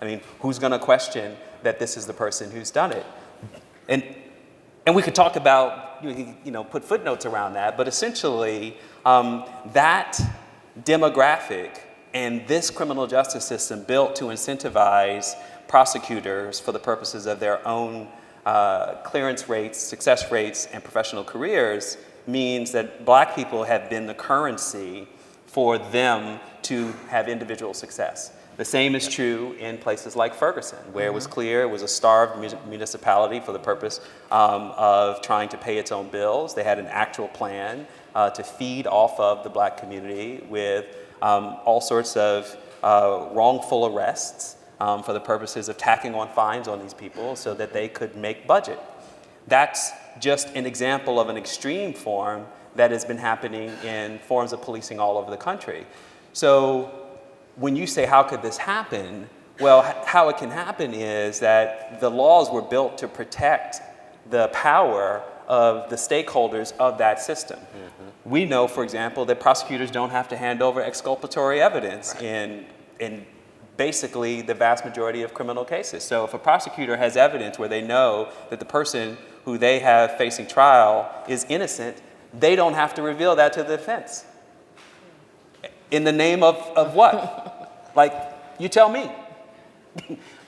I mean, who's going to question that this is the person who's done it? And we could talk about, put footnotes around that, but essentially, that demographic and this criminal justice system built to incentivize prosecutors for the purposes of their own clearance rates, success rates, and professional careers means that black people have been the currency for them to have individual success. The same is true in places like Ferguson, where it was clear it was a starved municipality for the purpose of trying to pay its own bills. They had an actual plan to feed off of the black community with all sorts of wrongful arrests for the purposes of tacking on fines on these people so that they could make budget. That's just an example of an extreme form that has been happening in forms of policing all over the country. So when you say, how could this happen? Well, how it can happen is that the laws were built to protect the power of the stakeholders of that system. We know, for example, that prosecutors don't have to hand over exculpatory evidence in basically the vast majority of criminal cases. So if a prosecutor has evidence where they know that the person who they have facing trial is innocent, they don't have to reveal that to the defense. In the name of what? Like, you tell me.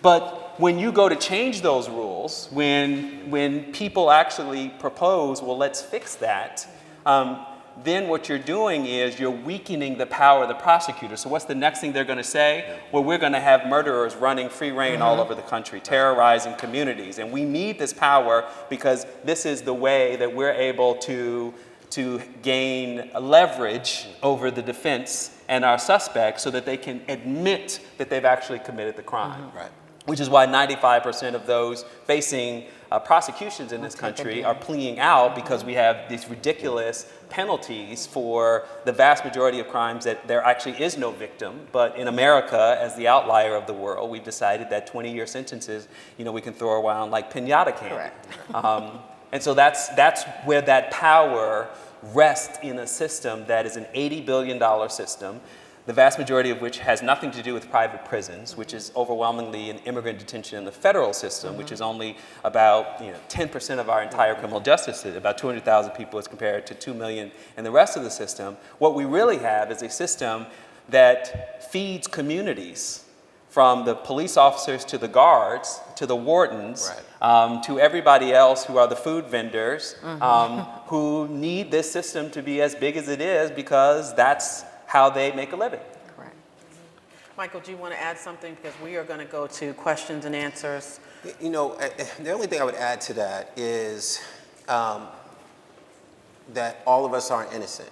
But when you go to change those rules, when people actually propose, well, let's fix that, then what you're doing is you're weakening the power of the prosecutor. So what's the next thing they're going to say? Well, we're going to have murderers running free reign all over the country, terrorizing communities. And we need this power because this is the way that we're able to gain leverage over the defense and our suspects so that they can admit that they've actually committed the crime. Right. Which is why 95% of those facing prosecutions in this country are pleading out, because we have these ridiculous penalties for the vast majority of crimes that there actually is no victim. But in America, as the outlier of the world, we've decided that 20-year sentences, we can throw around like piñata candy. Correct. And so that's where that power rests in a system that is an $80 billion system, the vast majority of which has nothing to do with private prisons, which is overwhelmingly in immigrant detention in the federal system, which is only about 10% of our entire criminal justice system, about 200,000 people as compared to 2 million in the rest of the system. What we really have is a system that feeds communities from the police officers to the guards, to the wardens, to everybody else who are the food vendors, who need this system to be as big as it is because that's how they make a living. Correct. Michael, do you want to add something? Because we are going to go to questions and answers. You know, the only thing I would add to that is that all of us aren't innocent,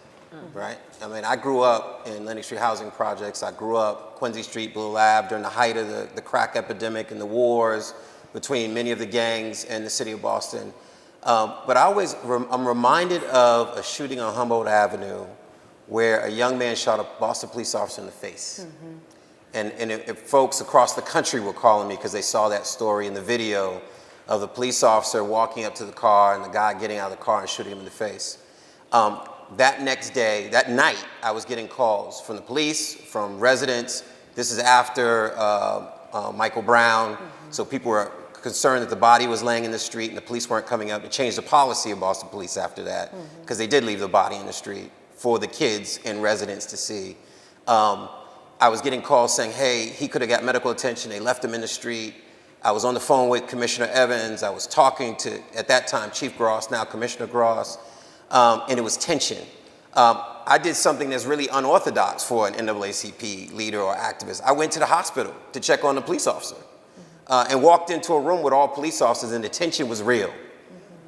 right? I mean, I grew up in Lenox Street housing projects. I grew up Quincy Street, Blue Lab during the height of the crack epidemic and the wars between many of the gangs and the city of Boston. But I'm reminded of a shooting on Humboldt Avenue where a young man shot a Boston police officer in the face. And if folks across the country were calling me because they saw that story in the video of the police officer walking up to the car and the guy getting out of the car and shooting him in the face. That next day, that night, I was getting calls from the police, from residents. This is after Michael Brown, so people were concerned that the body was laying in the street and the police weren't coming up. It changed the policy of Boston Police after that, because they did leave the body in the street for the kids and residents to see. I was getting calls saying, hey, he could have got medical attention. They left him in the street. I was on the phone with Commissioner Evans. I was talking to, at that time, Chief Gross, now Commissioner Gross, and it was tension. I did something that's really unorthodox for an NAACP leader or activist. I went to the hospital to check on the police officer and walked into a room with all police officers, and the tension was real,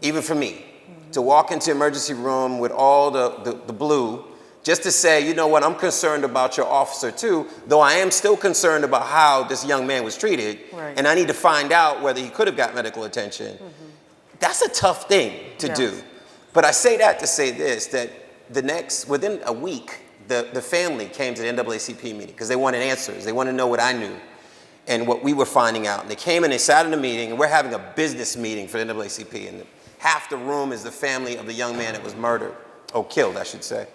even for me. To walk into emergency room with all the blue, just to say, you know what, I'm concerned about your officer too, though I am still concerned about how this young man was treated, and I need to find out whether he could have got medical attention. That's a tough thing to do. But I say that to say this, that within a week, the family came to the NAACP meeting because they wanted answers. They wanted to know what I knew and what we were finding out. And they came and they sat in a meeting, and we're having a business meeting for the NAACP, and half the room is the family of the young man that was murdered, or killed, I should say.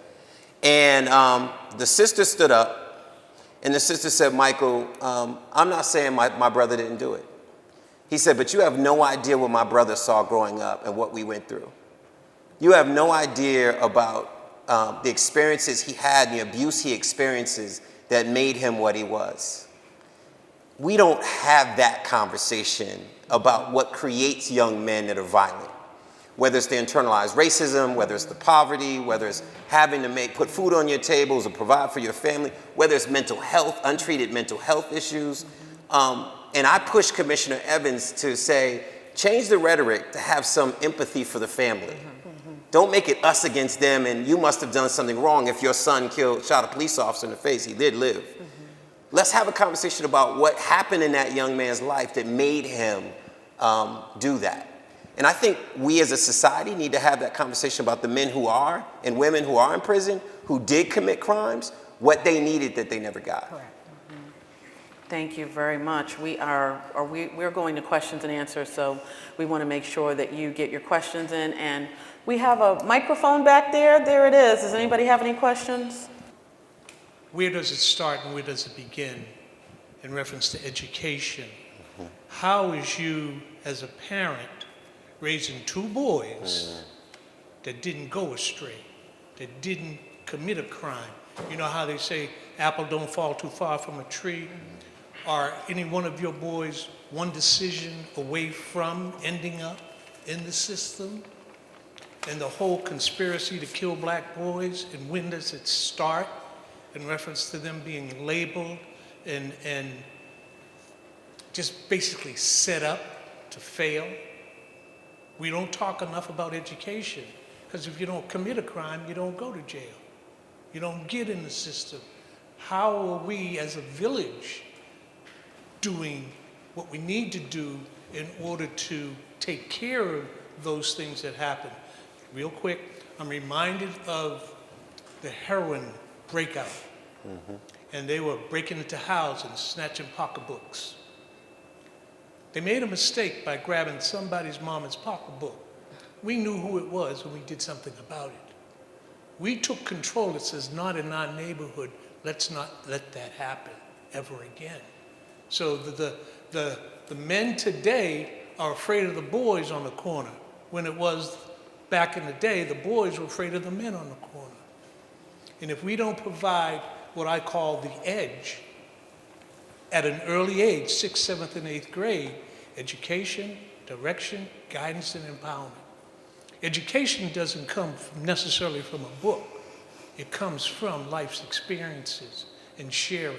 And the sister stood up, and the sister said, Michael, I'm not saying my brother didn't do it. He said, but you have no idea what my brother saw growing up and what we went through. You have no idea about the experiences he had and the abuse he experiences that made him what he was. We don't have that conversation about what creates young men that are violent. Whether it's the internalized racism, whether it's the poverty, whether it's having to put food on your tables or provide for your family, whether it's mental health, untreated mental health issues. And I push Commissioner Evans to say, change the rhetoric to have some empathy for the family. Don't make it us against them and you must have done something wrong if your son shot a police officer in the face. He did live. Let's have a conversation about what happened in that young man's life that made him do that. And I think we as a society need to have that conversation about the men who are and women who are in prison, who did commit crimes, what they needed that they never got. Correct. Thank you very much. We're going to questions and answers, so we want to make sure that you get your questions in. And we have a microphone back there. There it is. Does anybody have any questions? Where does it start and where does it begin in reference to education? How is you, as a parent, raising two boys that didn't go astray, that didn't commit a crime? You know how they say, apple don't fall too far from a tree? Are any one of your boys one decision away from ending up in the system? And the whole conspiracy to kill black boys, and when does it start in reference to them being labeled and just basically set up to fail? We don't talk enough about education, because if you don't commit a crime, you don't go to jail. You don't get in the system. How are we as a village doing what we need to do in order to take care of those things that happen? Real quick, I'm reminded of the heroin breakout. And they were breaking into houses, snatching pocketbooks. They made a mistake by grabbing somebody's mama's pocketbook. We knew who it was when we did something about it. We took control. It says, not in our neighborhood. Let's not let that happen ever again. So the men today are afraid of the boys on the corner, when it was back in the day, the boys were afraid of the men on the corner. And if we don't provide what I call the edge, at an early age, 6th, 7th, and 8th grade, education, direction, guidance, and empowerment. Education doesn't come necessarily from a book. It comes from life's experiences and sharing.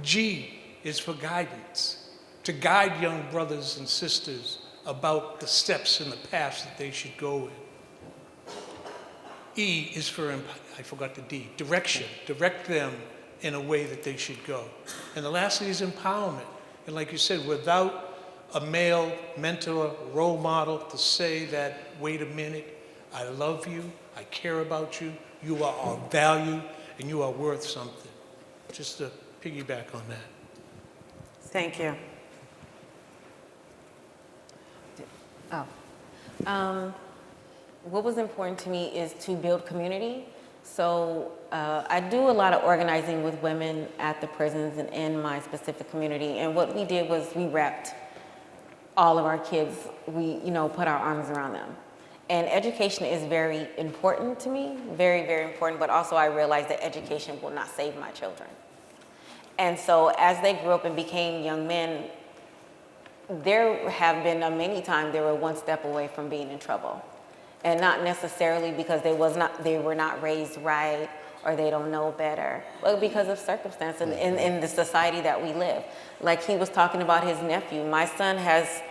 G is for guidance, to guide young brothers and sisters about the steps and the paths that they should go in. E is for, I forgot the D, direction. Direct them in a way that they should go. And the last is empowerment. And like you said, without a male mentor, role model to say that, wait a minute, I love you, I care about you, you are of value, and you are worth something. Just to piggyback on that. Thank you. What was important to me is to build community. So I do a lot of organizing with women at the prisons and in my specific community. And what we did was we wrapped all of our kids, we put our arms around them. And education is very important to me, very, very important, but also I realized that education will not save my children. And so as they grew up and became young men, there have been many times they were one step away from being in trouble. And not necessarily because they were not raised right or they don't know better, but because of circumstance and in the society that we live. Like he was talking about his nephew. My son has,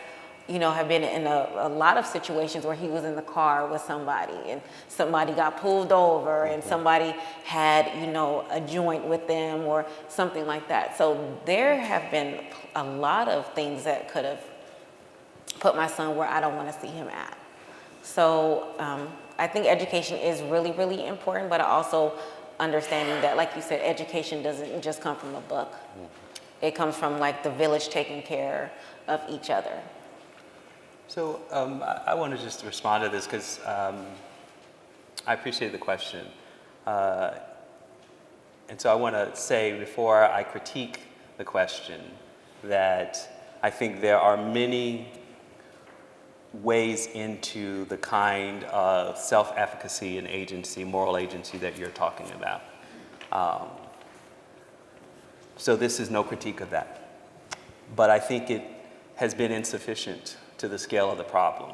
have been in a lot of situations where he was in the car with somebody and somebody got pulled over and somebody had, a joint with them or something like that. So there have been a lot of things that could have put my son where I don't want to see him at. So I think education is really, really important, but also understanding that, like you said, education doesn't just come from a book. It comes from like the village taking care of each other. So I want to just respond to this because I appreciate the question. And so I want to say before I critique the question that I think there are many ways into the kind of self-efficacy and agency, moral agency that you're talking about. So this is no critique of that. But I think it has been insufficient to the scale of the problem.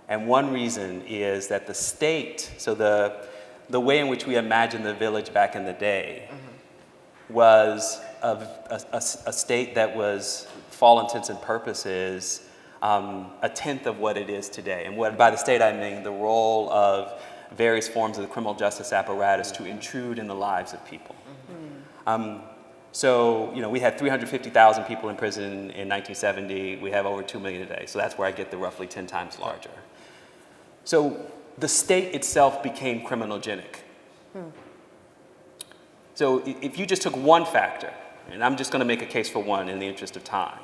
And one reason is that the state, so the way in which we imagined the village back in the day was a state that was, for all intents and purposes, a tenth of what it is today. And by the state I mean the role of various forms of the criminal justice apparatus to intrude in the lives of people. So, we had 350,000 people in prison in 1970. We have over 2 million today. So that's where I get the roughly 10 times larger. So the state itself became criminogenic. So if you just took one factor, and I'm just going to make a case for one in the interest of time,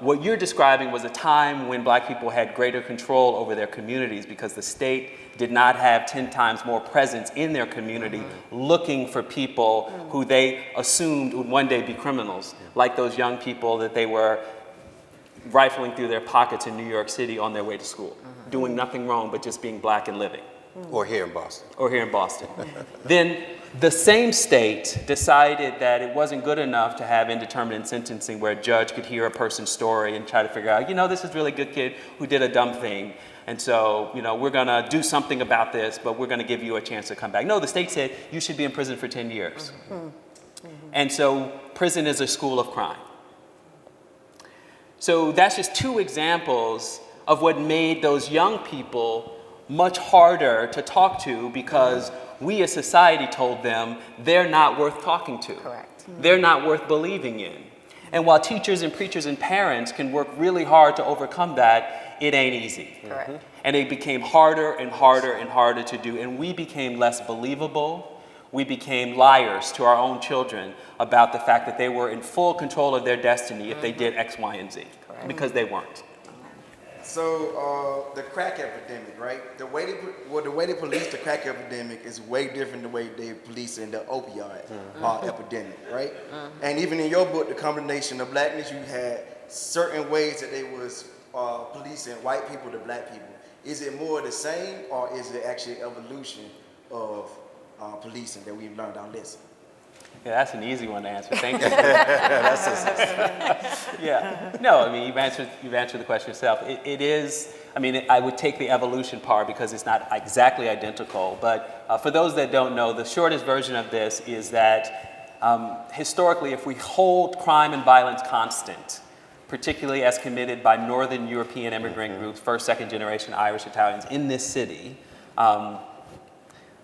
what you're describing was a time when black people had greater control over their communities because the state did not have 10 times more presence in their community looking for people who they assumed would one day be criminals, like those young people that they were rifling through their pockets in New York City on their way to school, doing nothing wrong but just being black and living. Or here in Boston. Or here in Boston. Then the same state decided that it wasn't good enough to have indeterminate sentencing where a judge could hear a person's story and try to figure out, this is really a good kid who did a dumb thing. And so, we're going to do something about this, but we're going to give you a chance to come back. No, the state said you should be in prison for 10 years. And so prison is a school of crime. So that's just two examples of what made those young people much harder to talk to because we as society told them they're not worth talking to. Correct. They're not worth believing in. And while teachers and preachers and parents can work really hard to overcome that, it ain't easy. Correct. And it became harder and harder and harder to do. And we became less believable. We became liars to our own children about the fact that they were in full control of their destiny if they did X, Y, and Z. Correct. Because they weren't. So the crack epidemic, right? The way they police the crack epidemic is way different than the way they police in the opioid epidemic, right? And even in your book, The Combination of Blackness, you had certain ways that they was policing white people to black people. Is it more the same, or is it actually evolution of policing that we've learned our lesson? Yeah, that's an easy one to answer. Thank you. Yeah. No, I mean, you've answered the question yourself. It is, I mean, I would take the evolution part because it's not exactly identical. But for those that don't know, the shortest version of this is that historically, if we hold crime and violence constant, particularly as committed by Northern European immigrant groups, first, second generation Irish, Italians in this city, I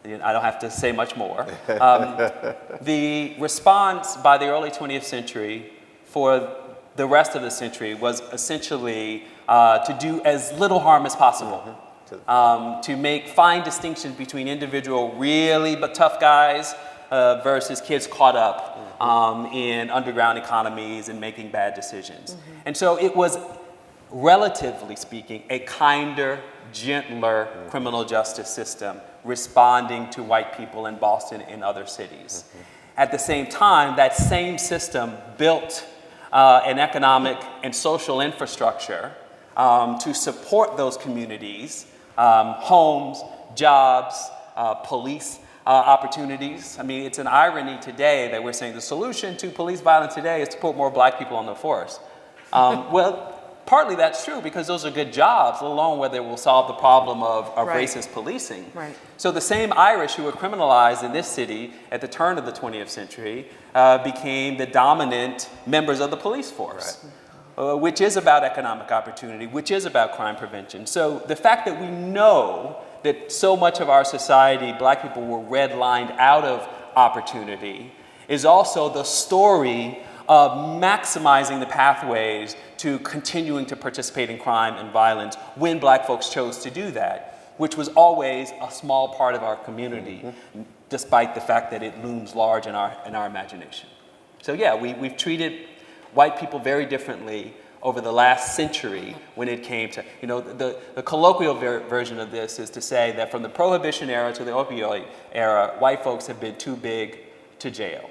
don't have to say much more. The response by the early 20th century for the rest of the century was essentially to do as little harm as possible, to make fine distinctions between individual really but tough guys versus kids caught up in underground economies and making bad decisions. And so it was, relatively speaking, a kinder, gentler criminal justice system responding to white people in Boston and other cities. At the same time, that same system built an economic and social infrastructure to support those communities, homes, jobs, police opportunities. I mean, it's an irony today that we're saying the solution to police violence today is to put more black people on the force. Well, partly that's true because those are good jobs, let alone whether it will solve the problem of racist policing. Right. So the same Irish who were criminalized in this city at the turn of the 20th century became the dominant members of the police force, which is about economic opportunity, which is about crime prevention. So the fact that we know that so much of our society, black people, were redlined out of opportunity is also the story of maximizing the pathways to continuing to participate in crime and violence when black folks chose to do that, which was always a small part of our community, despite the fact that it looms large in our imagination. So yeah, we've treated white people very differently over the last century when it came to, the colloquial version of this is to say that from the Prohibition era to the opioid era, white folks have been too big to jail.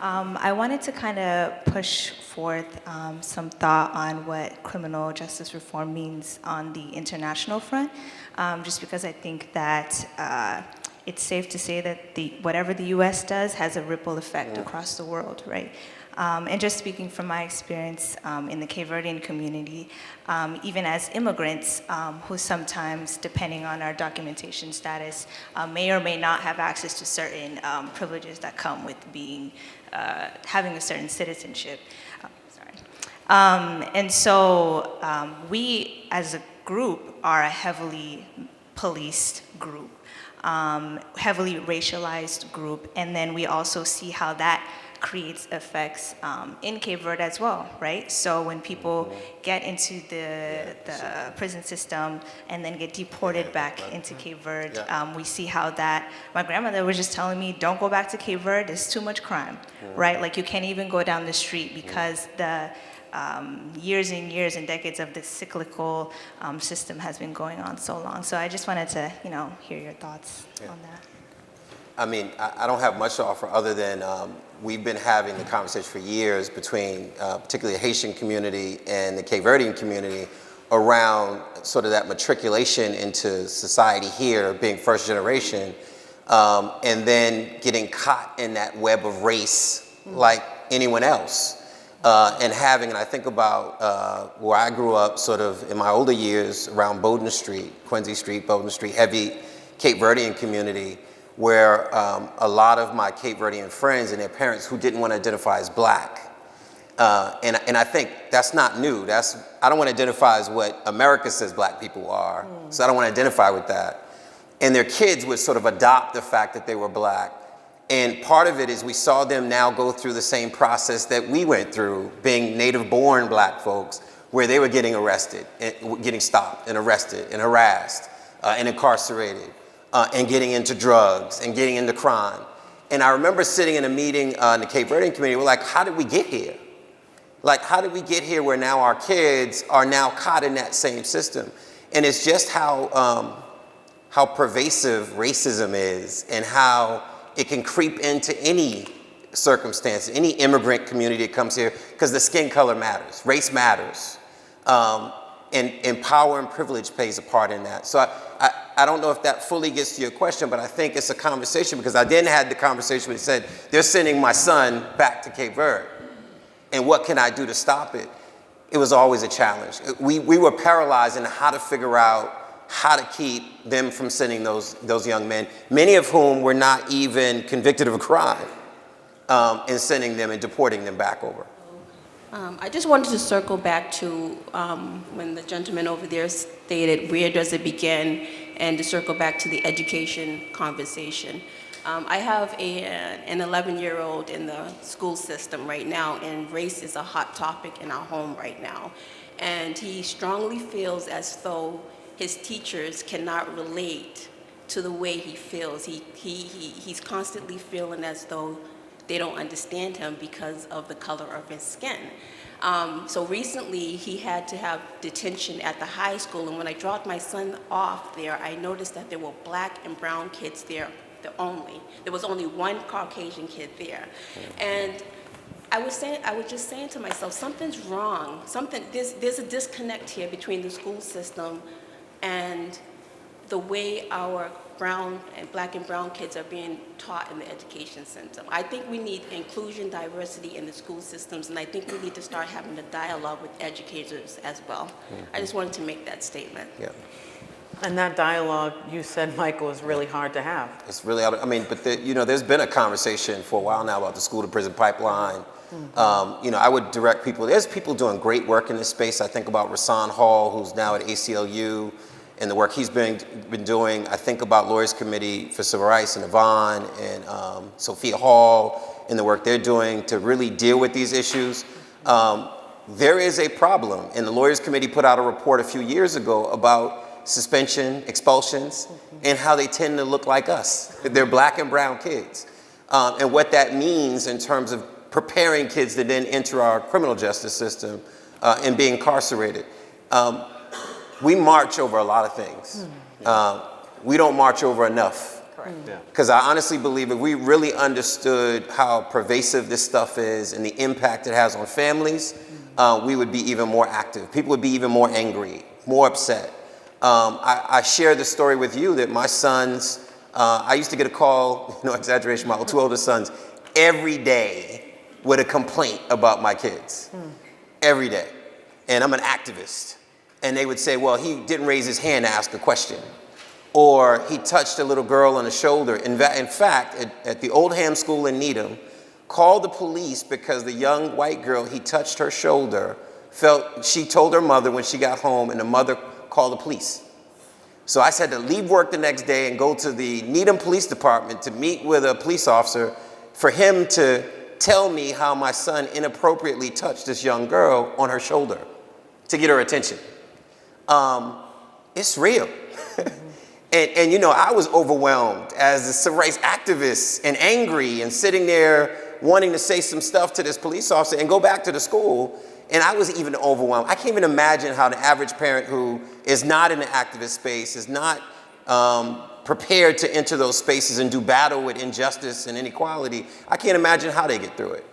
I wanted to kind of push forth some thought on what criminal justice reform means on the international front, just because I think that it's safe to say that whatever the U.S. does has a ripple effect across the world, right? And just speaking from my experience in the Cape Verdean community, even as immigrants who sometimes, depending on our documentation status, may or may not have access to certain privileges that come with being, having a certain citizenship. And so we as a group are a heavily policed group, heavily racialized group, and then we also see how that creates effects in Cape Verde as well, right? So when people get into the prison system and then get deported back into Cape Verde, we see how that, my grandmother was just telling me, don't go back to Cape Verde, there's too much crime, right? Like you can't even go down the street because the years and years and decades of this cyclical system has been going on so long. So I just wanted to, hear your thoughts on that. I mean, I don't have much to offer other than we've been having the conversation for years between particularly the Haitian community and the Cape Verdean community around sort of that matriculation into society here, being first generation, and then getting caught in that web of race like anyone else. And I think about where I grew up sort of in my older years around Bowdoin Street, Quincy Street, Bowdoin Street, heavy Cape Verdean community, where a lot of my Cape Verdean friends and their parents who didn't want to identify as black. And I think that's not new. I don't want to identify as what America says black people are, so I don't want to identify with that. And their kids would sort of adopt the fact that they were black. And part of it is we saw them now go through the same process that we went through, being native-born black folks, where they were getting arrested, and getting stopped and arrested and harassed and incarcerated. And getting into drugs and getting into crime. And I remember sitting in a meeting in the Cape Verdean community, we're like, how did we get here? Like, how did we get here where now our kids are now caught in that same system? And it's just how pervasive racism is and how it can creep into any circumstance, any immigrant community that comes here, because the skin color matters, race matters. And power and privilege plays a part in that. So I don't know if that fully gets to your question, but I think it's a conversation, because I then had the conversation where he said, they're sending my son back to Cape Verde. And what can I do to stop it? It was always a challenge. We were paralyzed in how to figure out how to keep them from sending those young men, many of whom were not even convicted of a crime, and sending them and deporting them back over. I just wanted to circle back to when the gentleman over there stated, where does it begin, and to circle back to the education conversation. I have an 11-year-old in the school system right now, and race is a hot topic in our home right now. And he strongly feels as though his teachers cannot relate to the way he feels. He's constantly feeling as though they don't understand him because of the color of his skin. So recently, he had to have detention at the high school, and when I dropped my son off there, I noticed that there were black and brown kids there only. There was only one Caucasian kid there. And I was just saying to myself, something's wrong. There's a disconnect here between the school system and the way our black and brown kids are being taught in the education system. I think we need inclusion, diversity in the school systems, and I think we need to start having a dialogue with educators as well. I just wanted to make that statement. Yeah. And that dialogue, you said, Michael, is really hard to have. It's really, but there's been a conversation for a while now about the school to prison pipeline. I would direct people, there's people doing great work in this space. I think about Rasan Hall, who's now at ACLU, and the work he's been doing. I think about Lawyers Committee for Civil Rights and Yvonne and Sophia Hall and the work they're doing to really deal with these issues. There is a problem, and the Lawyers Committee put out a report a few years ago about suspension, expulsions, and how they tend to look like us. They're black and brown kids. And what that means in terms of preparing kids to then enter our criminal justice system and be incarcerated. We march over a lot of things. We don't march over enough. Because I honestly believe if we really understood how pervasive this stuff is and the impact it has on families, we would be even more active. People would be even more angry, more upset. I share the story with you that my sons, I used to get a call, no exaggeration, my two oldest sons, every day with a complaint about my kids. Every day. And I'm an activist. And they would say, well, he didn't raise his hand to ask a question. Or he touched a little girl on the shoulder. In fact, at the Oldham School in Needham, called the police because the young white girl, he touched her shoulder, she told her mother when she got home, and the mother called the police. So I had to leave work the next day and go to the Needham Police Department to meet with a police officer for him to tell me how my son inappropriately touched this young girl on her shoulder to get her attention. It's real. And I was overwhelmed as a civil rights activist and angry and sitting there wanting to say some stuff to this police officer and go back to the school. And I was even overwhelmed. I can't even imagine how the average parent who is not in the activist space, is not prepared to enter those spaces and do battle with injustice and inequality, I can't imagine how they get through it.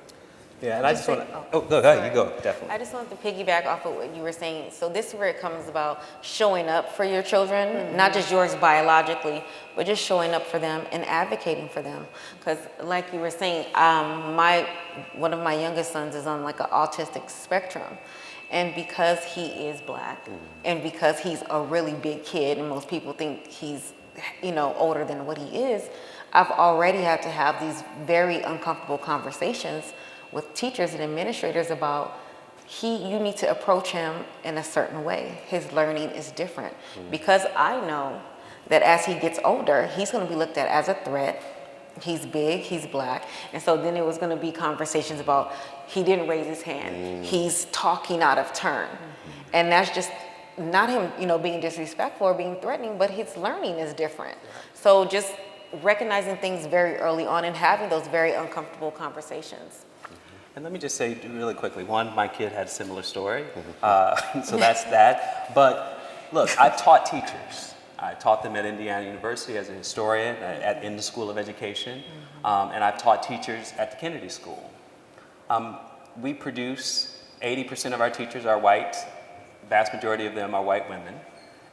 Yeah, and I just want to, go ahead, you go, definitely. I just wanted to piggyback off of what you were saying. So this is where it comes about showing up for your children, not just yours biologically, but just showing up for them and advocating for them. Because like you were saying, one of my youngest sons is on like an autistic spectrum. And because he is black, and because he's a really big kid, and most people think he's, older than what he is, I've already had to have these very uncomfortable conversations with teachers and administrators about you need to approach him in a certain way. His learning is different. Because I know that as he gets older, he's going to be looked at as a threat. He's big, he's black. And so then it was going to be conversations about he didn't raise his hand. He's talking out of turn. And that's just not him, being disrespectful or being threatening, but his learning is different. So just recognizing things very early on and having those very uncomfortable conversations. And let me just say really quickly, one, my kid had a similar story, so that's that. But look, I've taught teachers. I taught them at Indiana University as a historian in the School of Education, and I've taught teachers at the Kennedy School. We produce 80% of our teachers are white, vast majority of them are white women,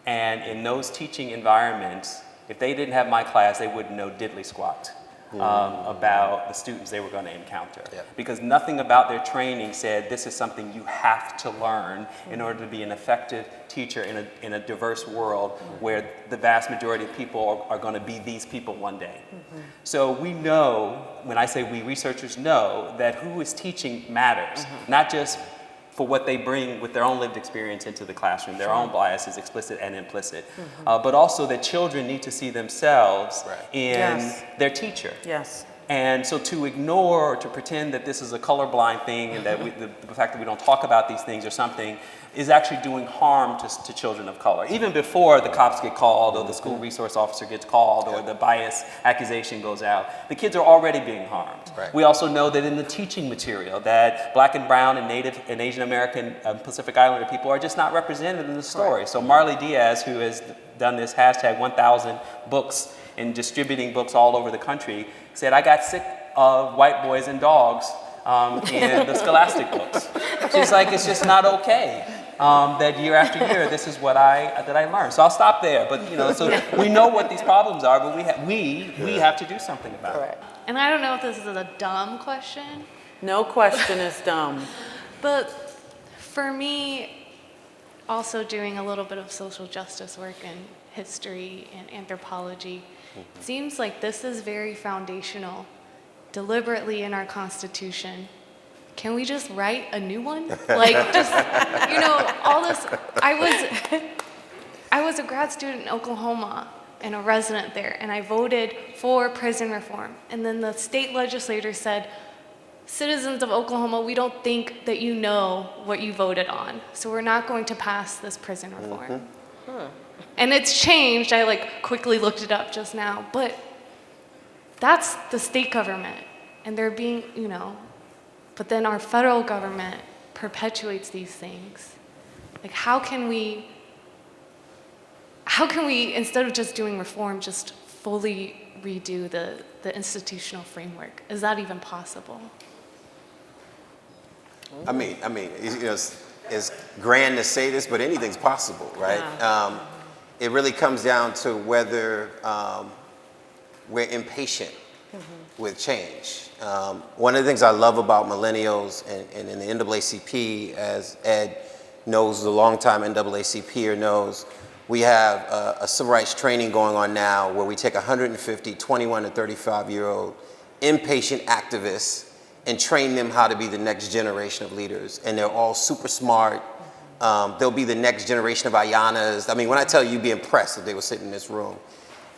And in those teaching environments, if they didn't have my class, they wouldn't know diddly squat about the students they were going to encounter. Yeah. Because nothing about their training said this is something you have to learn in order to be an effective teacher in a diverse world where the vast majority of people are going to be these people one day. So we know, when I say we, researchers know that who is teaching matters, not just for what they bring with their own lived experience into the classroom, their own biases, explicit and implicit, but also that children need to see themselves in their teacher. Yes. And so to ignore or to pretend that this is a colorblind thing and that the fact that we don't talk about these things or something is actually doing harm to children of color. Even before the cops get called or the school resource officer gets called or the bias accusation goes out, the kids are already being harmed. Right. We also know that in the teaching material that Black and Brown and Native and Asian American Pacific Islander people are just not represented in the story. So Marley Diaz, who has done this hashtag 1,000 books and distributing books all over the country, said, I got sick of white boys and dogs in the Scholastic books. She's like, it's just not okay that year after year, this is what I learned. So I'll stop there. But so we know what these problems are, but we have to do something about it. And I don't know if this is a dumb question, No question is dumb. but for me, also doing a little bit of social justice work in history and anthropology, it seems like this is very foundational, deliberately in our Constitution. Can we just write a new one? Like, just, all this. I was a grad student in Oklahoma and a resident there, and I voted for prison reform. And then the state legislator said, citizens of Oklahoma, we don't think that you know what you voted on, so we're not going to pass this prison reform. And it's changed. I quickly looked it up just now, but that's the state government, and they're being, but then our federal government perpetuates these things. Like, how can we, instead of just doing reform, just fully redo the institutional framework? Is that even possible? I mean, it's grand to say this, but anything's possible, right? Yeah. It really comes down to whether we're impatient with change. One of the things I love about millennials and in the NAACP, as Ed knows, the longtime NAACPer knows, we have a civil rights training going on now where we take 150 21 to 35-year-old impatient activists and train them how to be the next generation of leaders. And they're all super smart. They'll be the next generation of Ayanas. I mean, when I tell you, you'd be impressed if they were sitting in this room.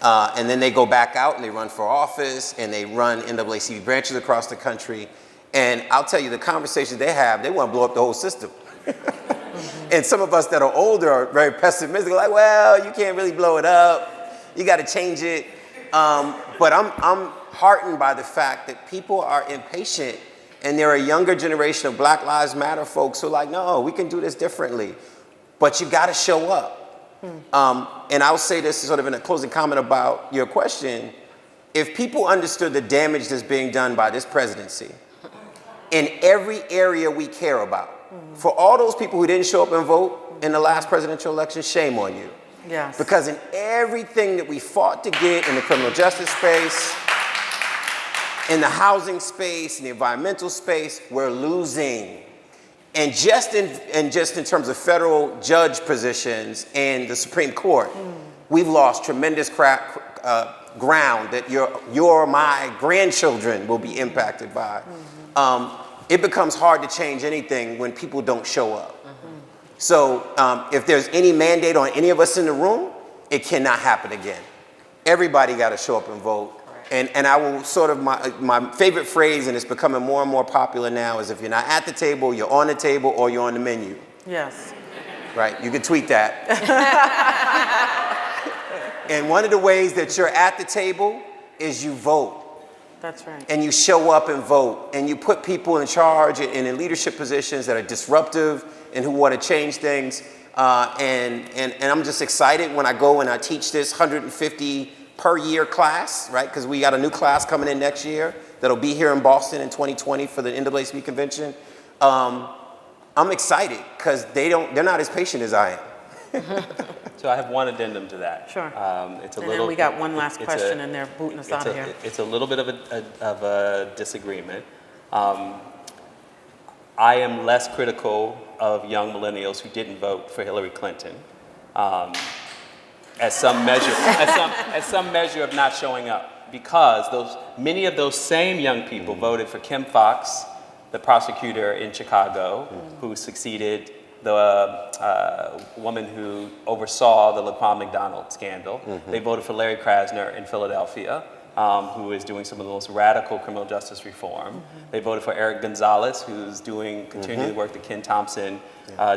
And then they go back out and they run for office and they run NAACP branches across the country. And I'll tell you, the conversations they have, they want to blow up the whole system. And some of us that are older are very pessimistic, like, well, you can't really blow it up. You got to change it. But I'm heartened by the fact that people are impatient, and there are a younger generation of Black Lives Matter folks who are like, no, we can do this differently. But you got to show up. And I'll say this sort of in a closing comment about your question. If people understood the damage that's being done by this presidency in every area we care about, for all those people who didn't show up and vote in the last presidential election, shame on you. Yes. Because in everything that we fought to get in the criminal justice space, in the housing space, in the environmental space, we're losing. And just in terms of federal judge positions and the Supreme Court, we've lost tremendous ground that my grandchildren will be impacted by. It becomes hard to change anything when people don't show up. So if there's any mandate on any of us in the room, it cannot happen again. Everybody got to show up and vote. And I will sort of, my favorite phrase, and it's becoming more and more popular now, is if you're not at the table, you're on the table or you're on the menu. Yes. Right? You can tweet that. And one of the ways that you're at the table is you vote. That's right. And you show up and vote. And you put people in charge and in leadership positions that are disruptive and who want to change things. And I'm just excited when I go and I teach this 150 per year class, right? Because we got a new class coming in next year that'll be here in Boston in 2020 for the NAACP convention. I'm excited because they're not as patient as I am. So I have one addendum to that. Sure. It's a And little. then we got one last it's question, and they're booting us out of here. It's a little bit of a disagreement. I am less critical of young millennials who didn't vote for Hillary Clinton, as some measure of not showing up, because many of those same young people voted for Kim Foxx, the prosecutor in Chicago, who succeeded the woman who oversaw the Laquan McDonald scandal. They voted for Larry Krasner in Philadelphia, who is doing some of the most radical criminal justice reform. They voted for Eric Gonzalez, who's continuing the work that Ken Thompson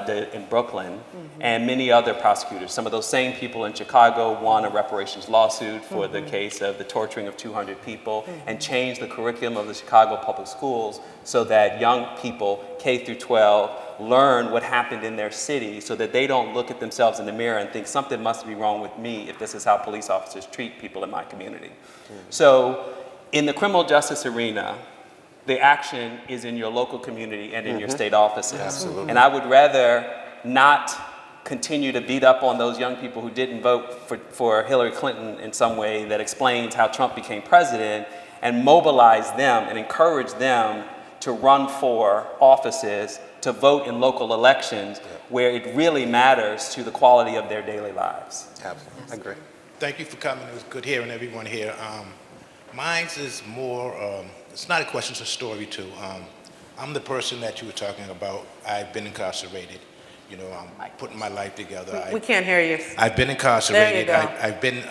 did in Brooklyn, and many other prosecutors. Some of those same people in Chicago won a reparations lawsuit for the case of the torturing of 200 people and changed the curriculum of the Chicago public schools so that young people, K through 12, learn what happened in their city so that they don't look at themselves in the mirror and think something must be wrong with me if this is how police officers treat people in my community. So in the criminal justice arena, the action is in your local community and in your state offices. Absolutely. And I would rather not continue to beat up on those young people who didn't vote for Hillary Clinton in some way that explains how Trump became president, and mobilize them and encourage them to run for offices, to vote in local elections where it really matters to the quality of their daily lives. Absolutely. I agree. Thank you for coming. It was good hearing everyone here. Mine is more, it's not a question, it's a story too. I'm the person that you were talking about. I've been incarcerated. You know, I'm putting my life together. We can't hear you. I've been incarcerated. There you go. I've been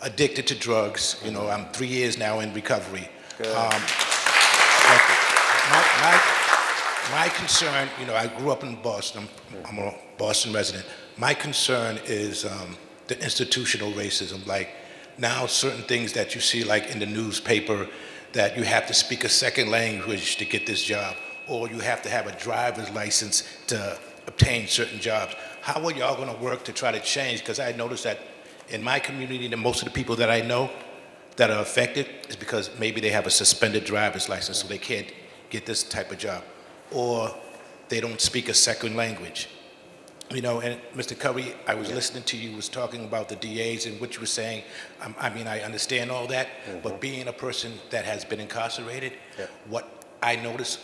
addicted to drugs. You know, I'm 3 years now in recovery. Good. My concern, you know, I grew up in Boston. I'm a Boston resident. My concern is the institutional racism. Like now, certain things that you see, like in the newspaper, that you have to speak a second language to get this job, or you have to have a driver's license to obtain certain jobs. How are y'all going to work to try to change? Because I noticed that in my community, that most of the people that I know that are affected is because maybe they have a suspended driver's license, so they can't get this type of job, or they don't speak a second language. You know, and Mr. Curry, I was listening to you, was talking about the DAs and what you were saying. I mean, I understand all that, but being a person that has been incarcerated, what I notice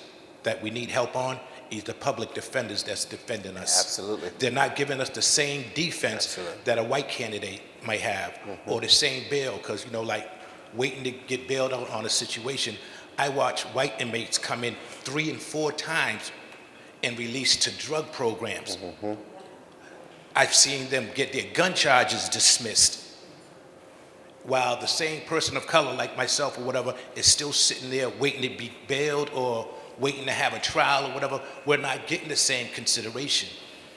that we need help on is the public defenders that's defending us. Absolutely. They're not giving us the same defense Absolutely. that a white candidate might have, or the same bail, because, you know, like waiting to get bailed out on a situation. I watch white inmates come in 3 and 4 times and released to drug programs. I've seen them get their gun charges dismissed, while the same person of color, like myself or whatever, is still sitting there waiting to be bailed or waiting to have a trial or whatever. We're not getting the same consideration,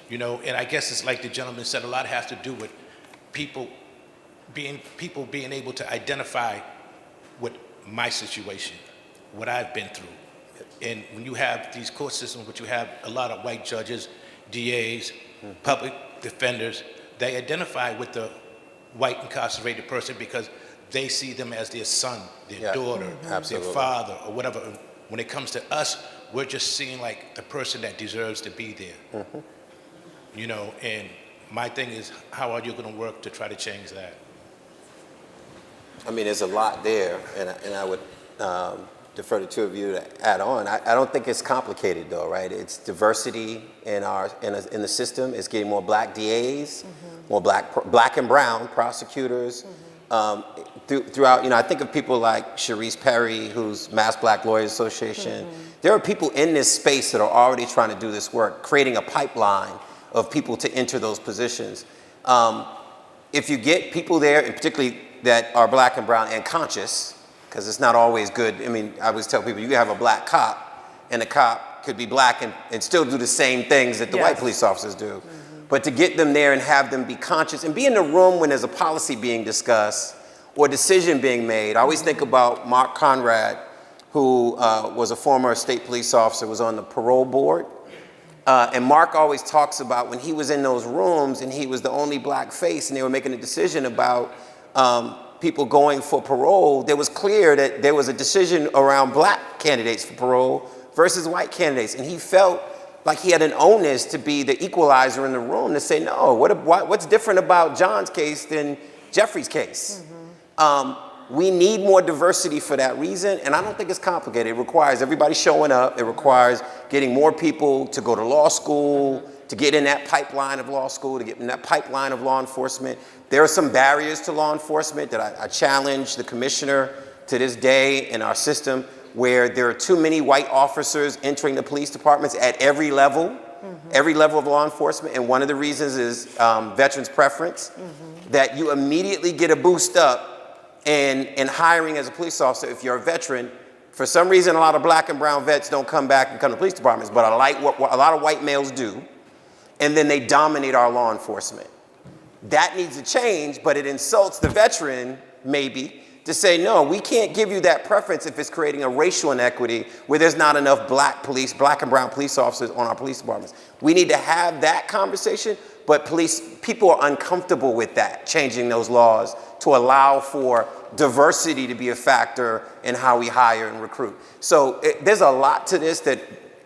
you know. And I guess it's like the gentleman said, a lot has to do with people being able to identify with my situation, what I've been through. And when you have these court systems, which you have a lot of white judges, DAs, public defenders, they identify with the white incarcerated person because they see them as their son, their daughter, their father, or whatever. When it comes to us, we're just seeing like the person that deserves to be there. You know, and my thing is, how are you going to work to try to change that? I mean, there's a lot there, and I would defer to two of you to add on. I don't think it's complicated though, right? It's diversity in the system. It's getting more black DAs, more black and brown prosecutors. Throughout, you know, I think of people like Sharice Perry, who's Mass Black Lawyers Association. There are people in this space that are already trying to do this work, creating a pipeline of people to enter those positions. If you get people there, and particularly that are black and brown and conscious, because it's not always good. I mean, I always tell people, you can have a black cop, and the cop could be black and still do the same things that the white police officers do. But to get them there and have them be conscious and be in the room when there's a policy being discussed or decision being made. I always think about Mark Conrad, who was a former state police officer, was on the parole board. And Mark always talks about when he was in those rooms and he was the only black face and they were making a decision about people going for parole, there was clear that there was a decision around black candidates for parole versus white candidates. And he felt like he had an onus to be the equalizer in the room to say, no, what's different about John's case than Jeffrey's case? We need more diversity for that reason, and I don't think it's complicated. It requires everybody showing up. It requires getting more people to go to law school, to get in that pipeline of law school, to get in that pipeline of law enforcement. There are some barriers to law enforcement that I challenge the commissioner to this day in our system, where there are too many white officers entering the police departments at every level of law enforcement. And one of the reasons is veterans preference, that you immediately get a boost up in hiring as a police officer if you're a veteran. For some reason, a lot of black and brown vets don't come back and come to police departments, but a lot of white males do. And then they dominate our law enforcement. That needs to change, but it insults the veteran, maybe, to say, no, we can't give you that preference if it's creating a racial inequity where there's not enough black and brown police officers on our police departments. We need to have that conversation, but people are uncomfortable with that, changing those laws to allow for diversity to be a factor in how we hire and recruit. So there's a lot to this that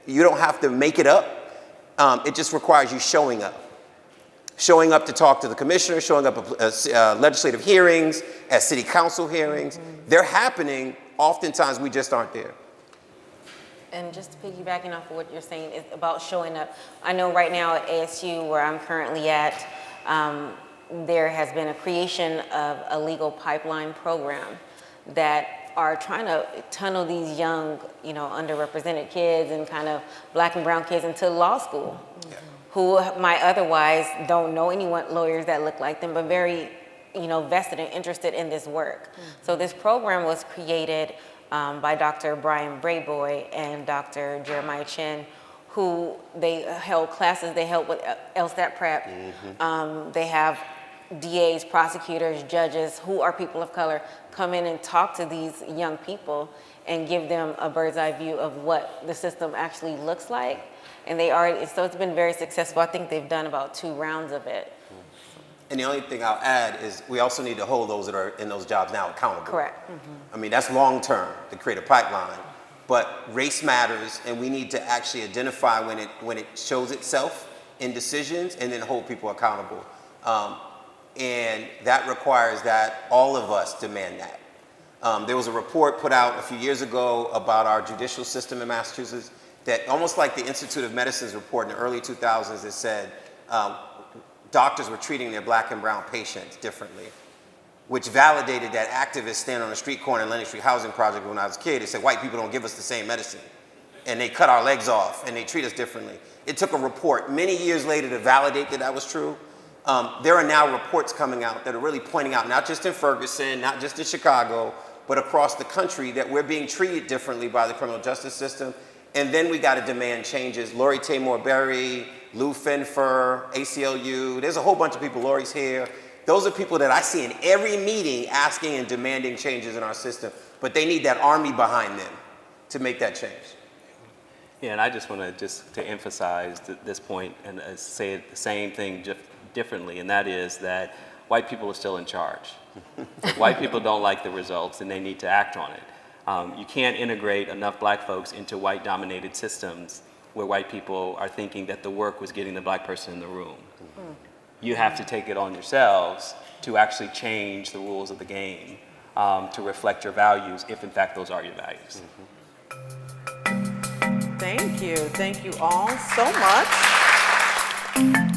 you don't have to make it up. It just requires you showing up. Showing up to talk to the commissioner, showing up at legislative hearings, at city council hearings. They're happening. Oftentimes, we just aren't there. And just piggybacking off of what you're saying is about showing up. I know right now at ASU, where I'm currently at, there has been a creation of a legal pipeline program that are trying to tunnel these young, underrepresented kids and kind of black and brown kids into law school. Who might otherwise don't know anyone, lawyers that look like them, but very, vested and interested in this work. So this program was created by Dr. Brian Brayboy and Dr. Jeremiah Chin, who they held classes, they helped with LSAT prep. They have DAs, prosecutors, judges, who are people of color, come in and talk to these young people and give them a bird's eye view of what the system actually looks like. And so it's been very successful. I think they've done about 2 rounds of it. And the only thing I'll add is we also need to hold those that are in those jobs now accountable. Correct. I mean, that's long term to create a pipeline, but race matters, and we need to actually identify when it shows itself in decisions and then hold people accountable. And that requires that all of us demand that. There was a report put out a few years ago about our judicial system in Massachusetts that, almost like the Institute of Medicine's report in the early 2000s, that said doctors were treating their black and brown patients differently, which validated that activists stand on the street corner in Lennox Street Housing Project when I was a kid. They said, white people don't give us the same medicine. And they cut our legs off, and they treat us differently. It took a report many years later to validate that was true. There are now reports coming out that are really pointing out, not just in Ferguson, not just in Chicago, but across the country, that we're being treated differently by the criminal justice system. And then we got to demand changes. Lori Tamor Berry, Lou Finfer, ACLU, there's a whole bunch of people, Lori's here. Those are people that I see in every meeting asking and demanding changes in our system, but they need that army behind them to make that change. Yeah, and I just want to emphasize this point and say the same thing just differently, and that is that white people are still in charge. If white people don't like the results, then they need to act on it. You can't integrate enough black folks into white-dominated systems where white people are thinking that the work was getting the black person in the room. You have to take it on yourselves to actually change the rules of the game to reflect your values, if in fact those are your values. Thank you all so much.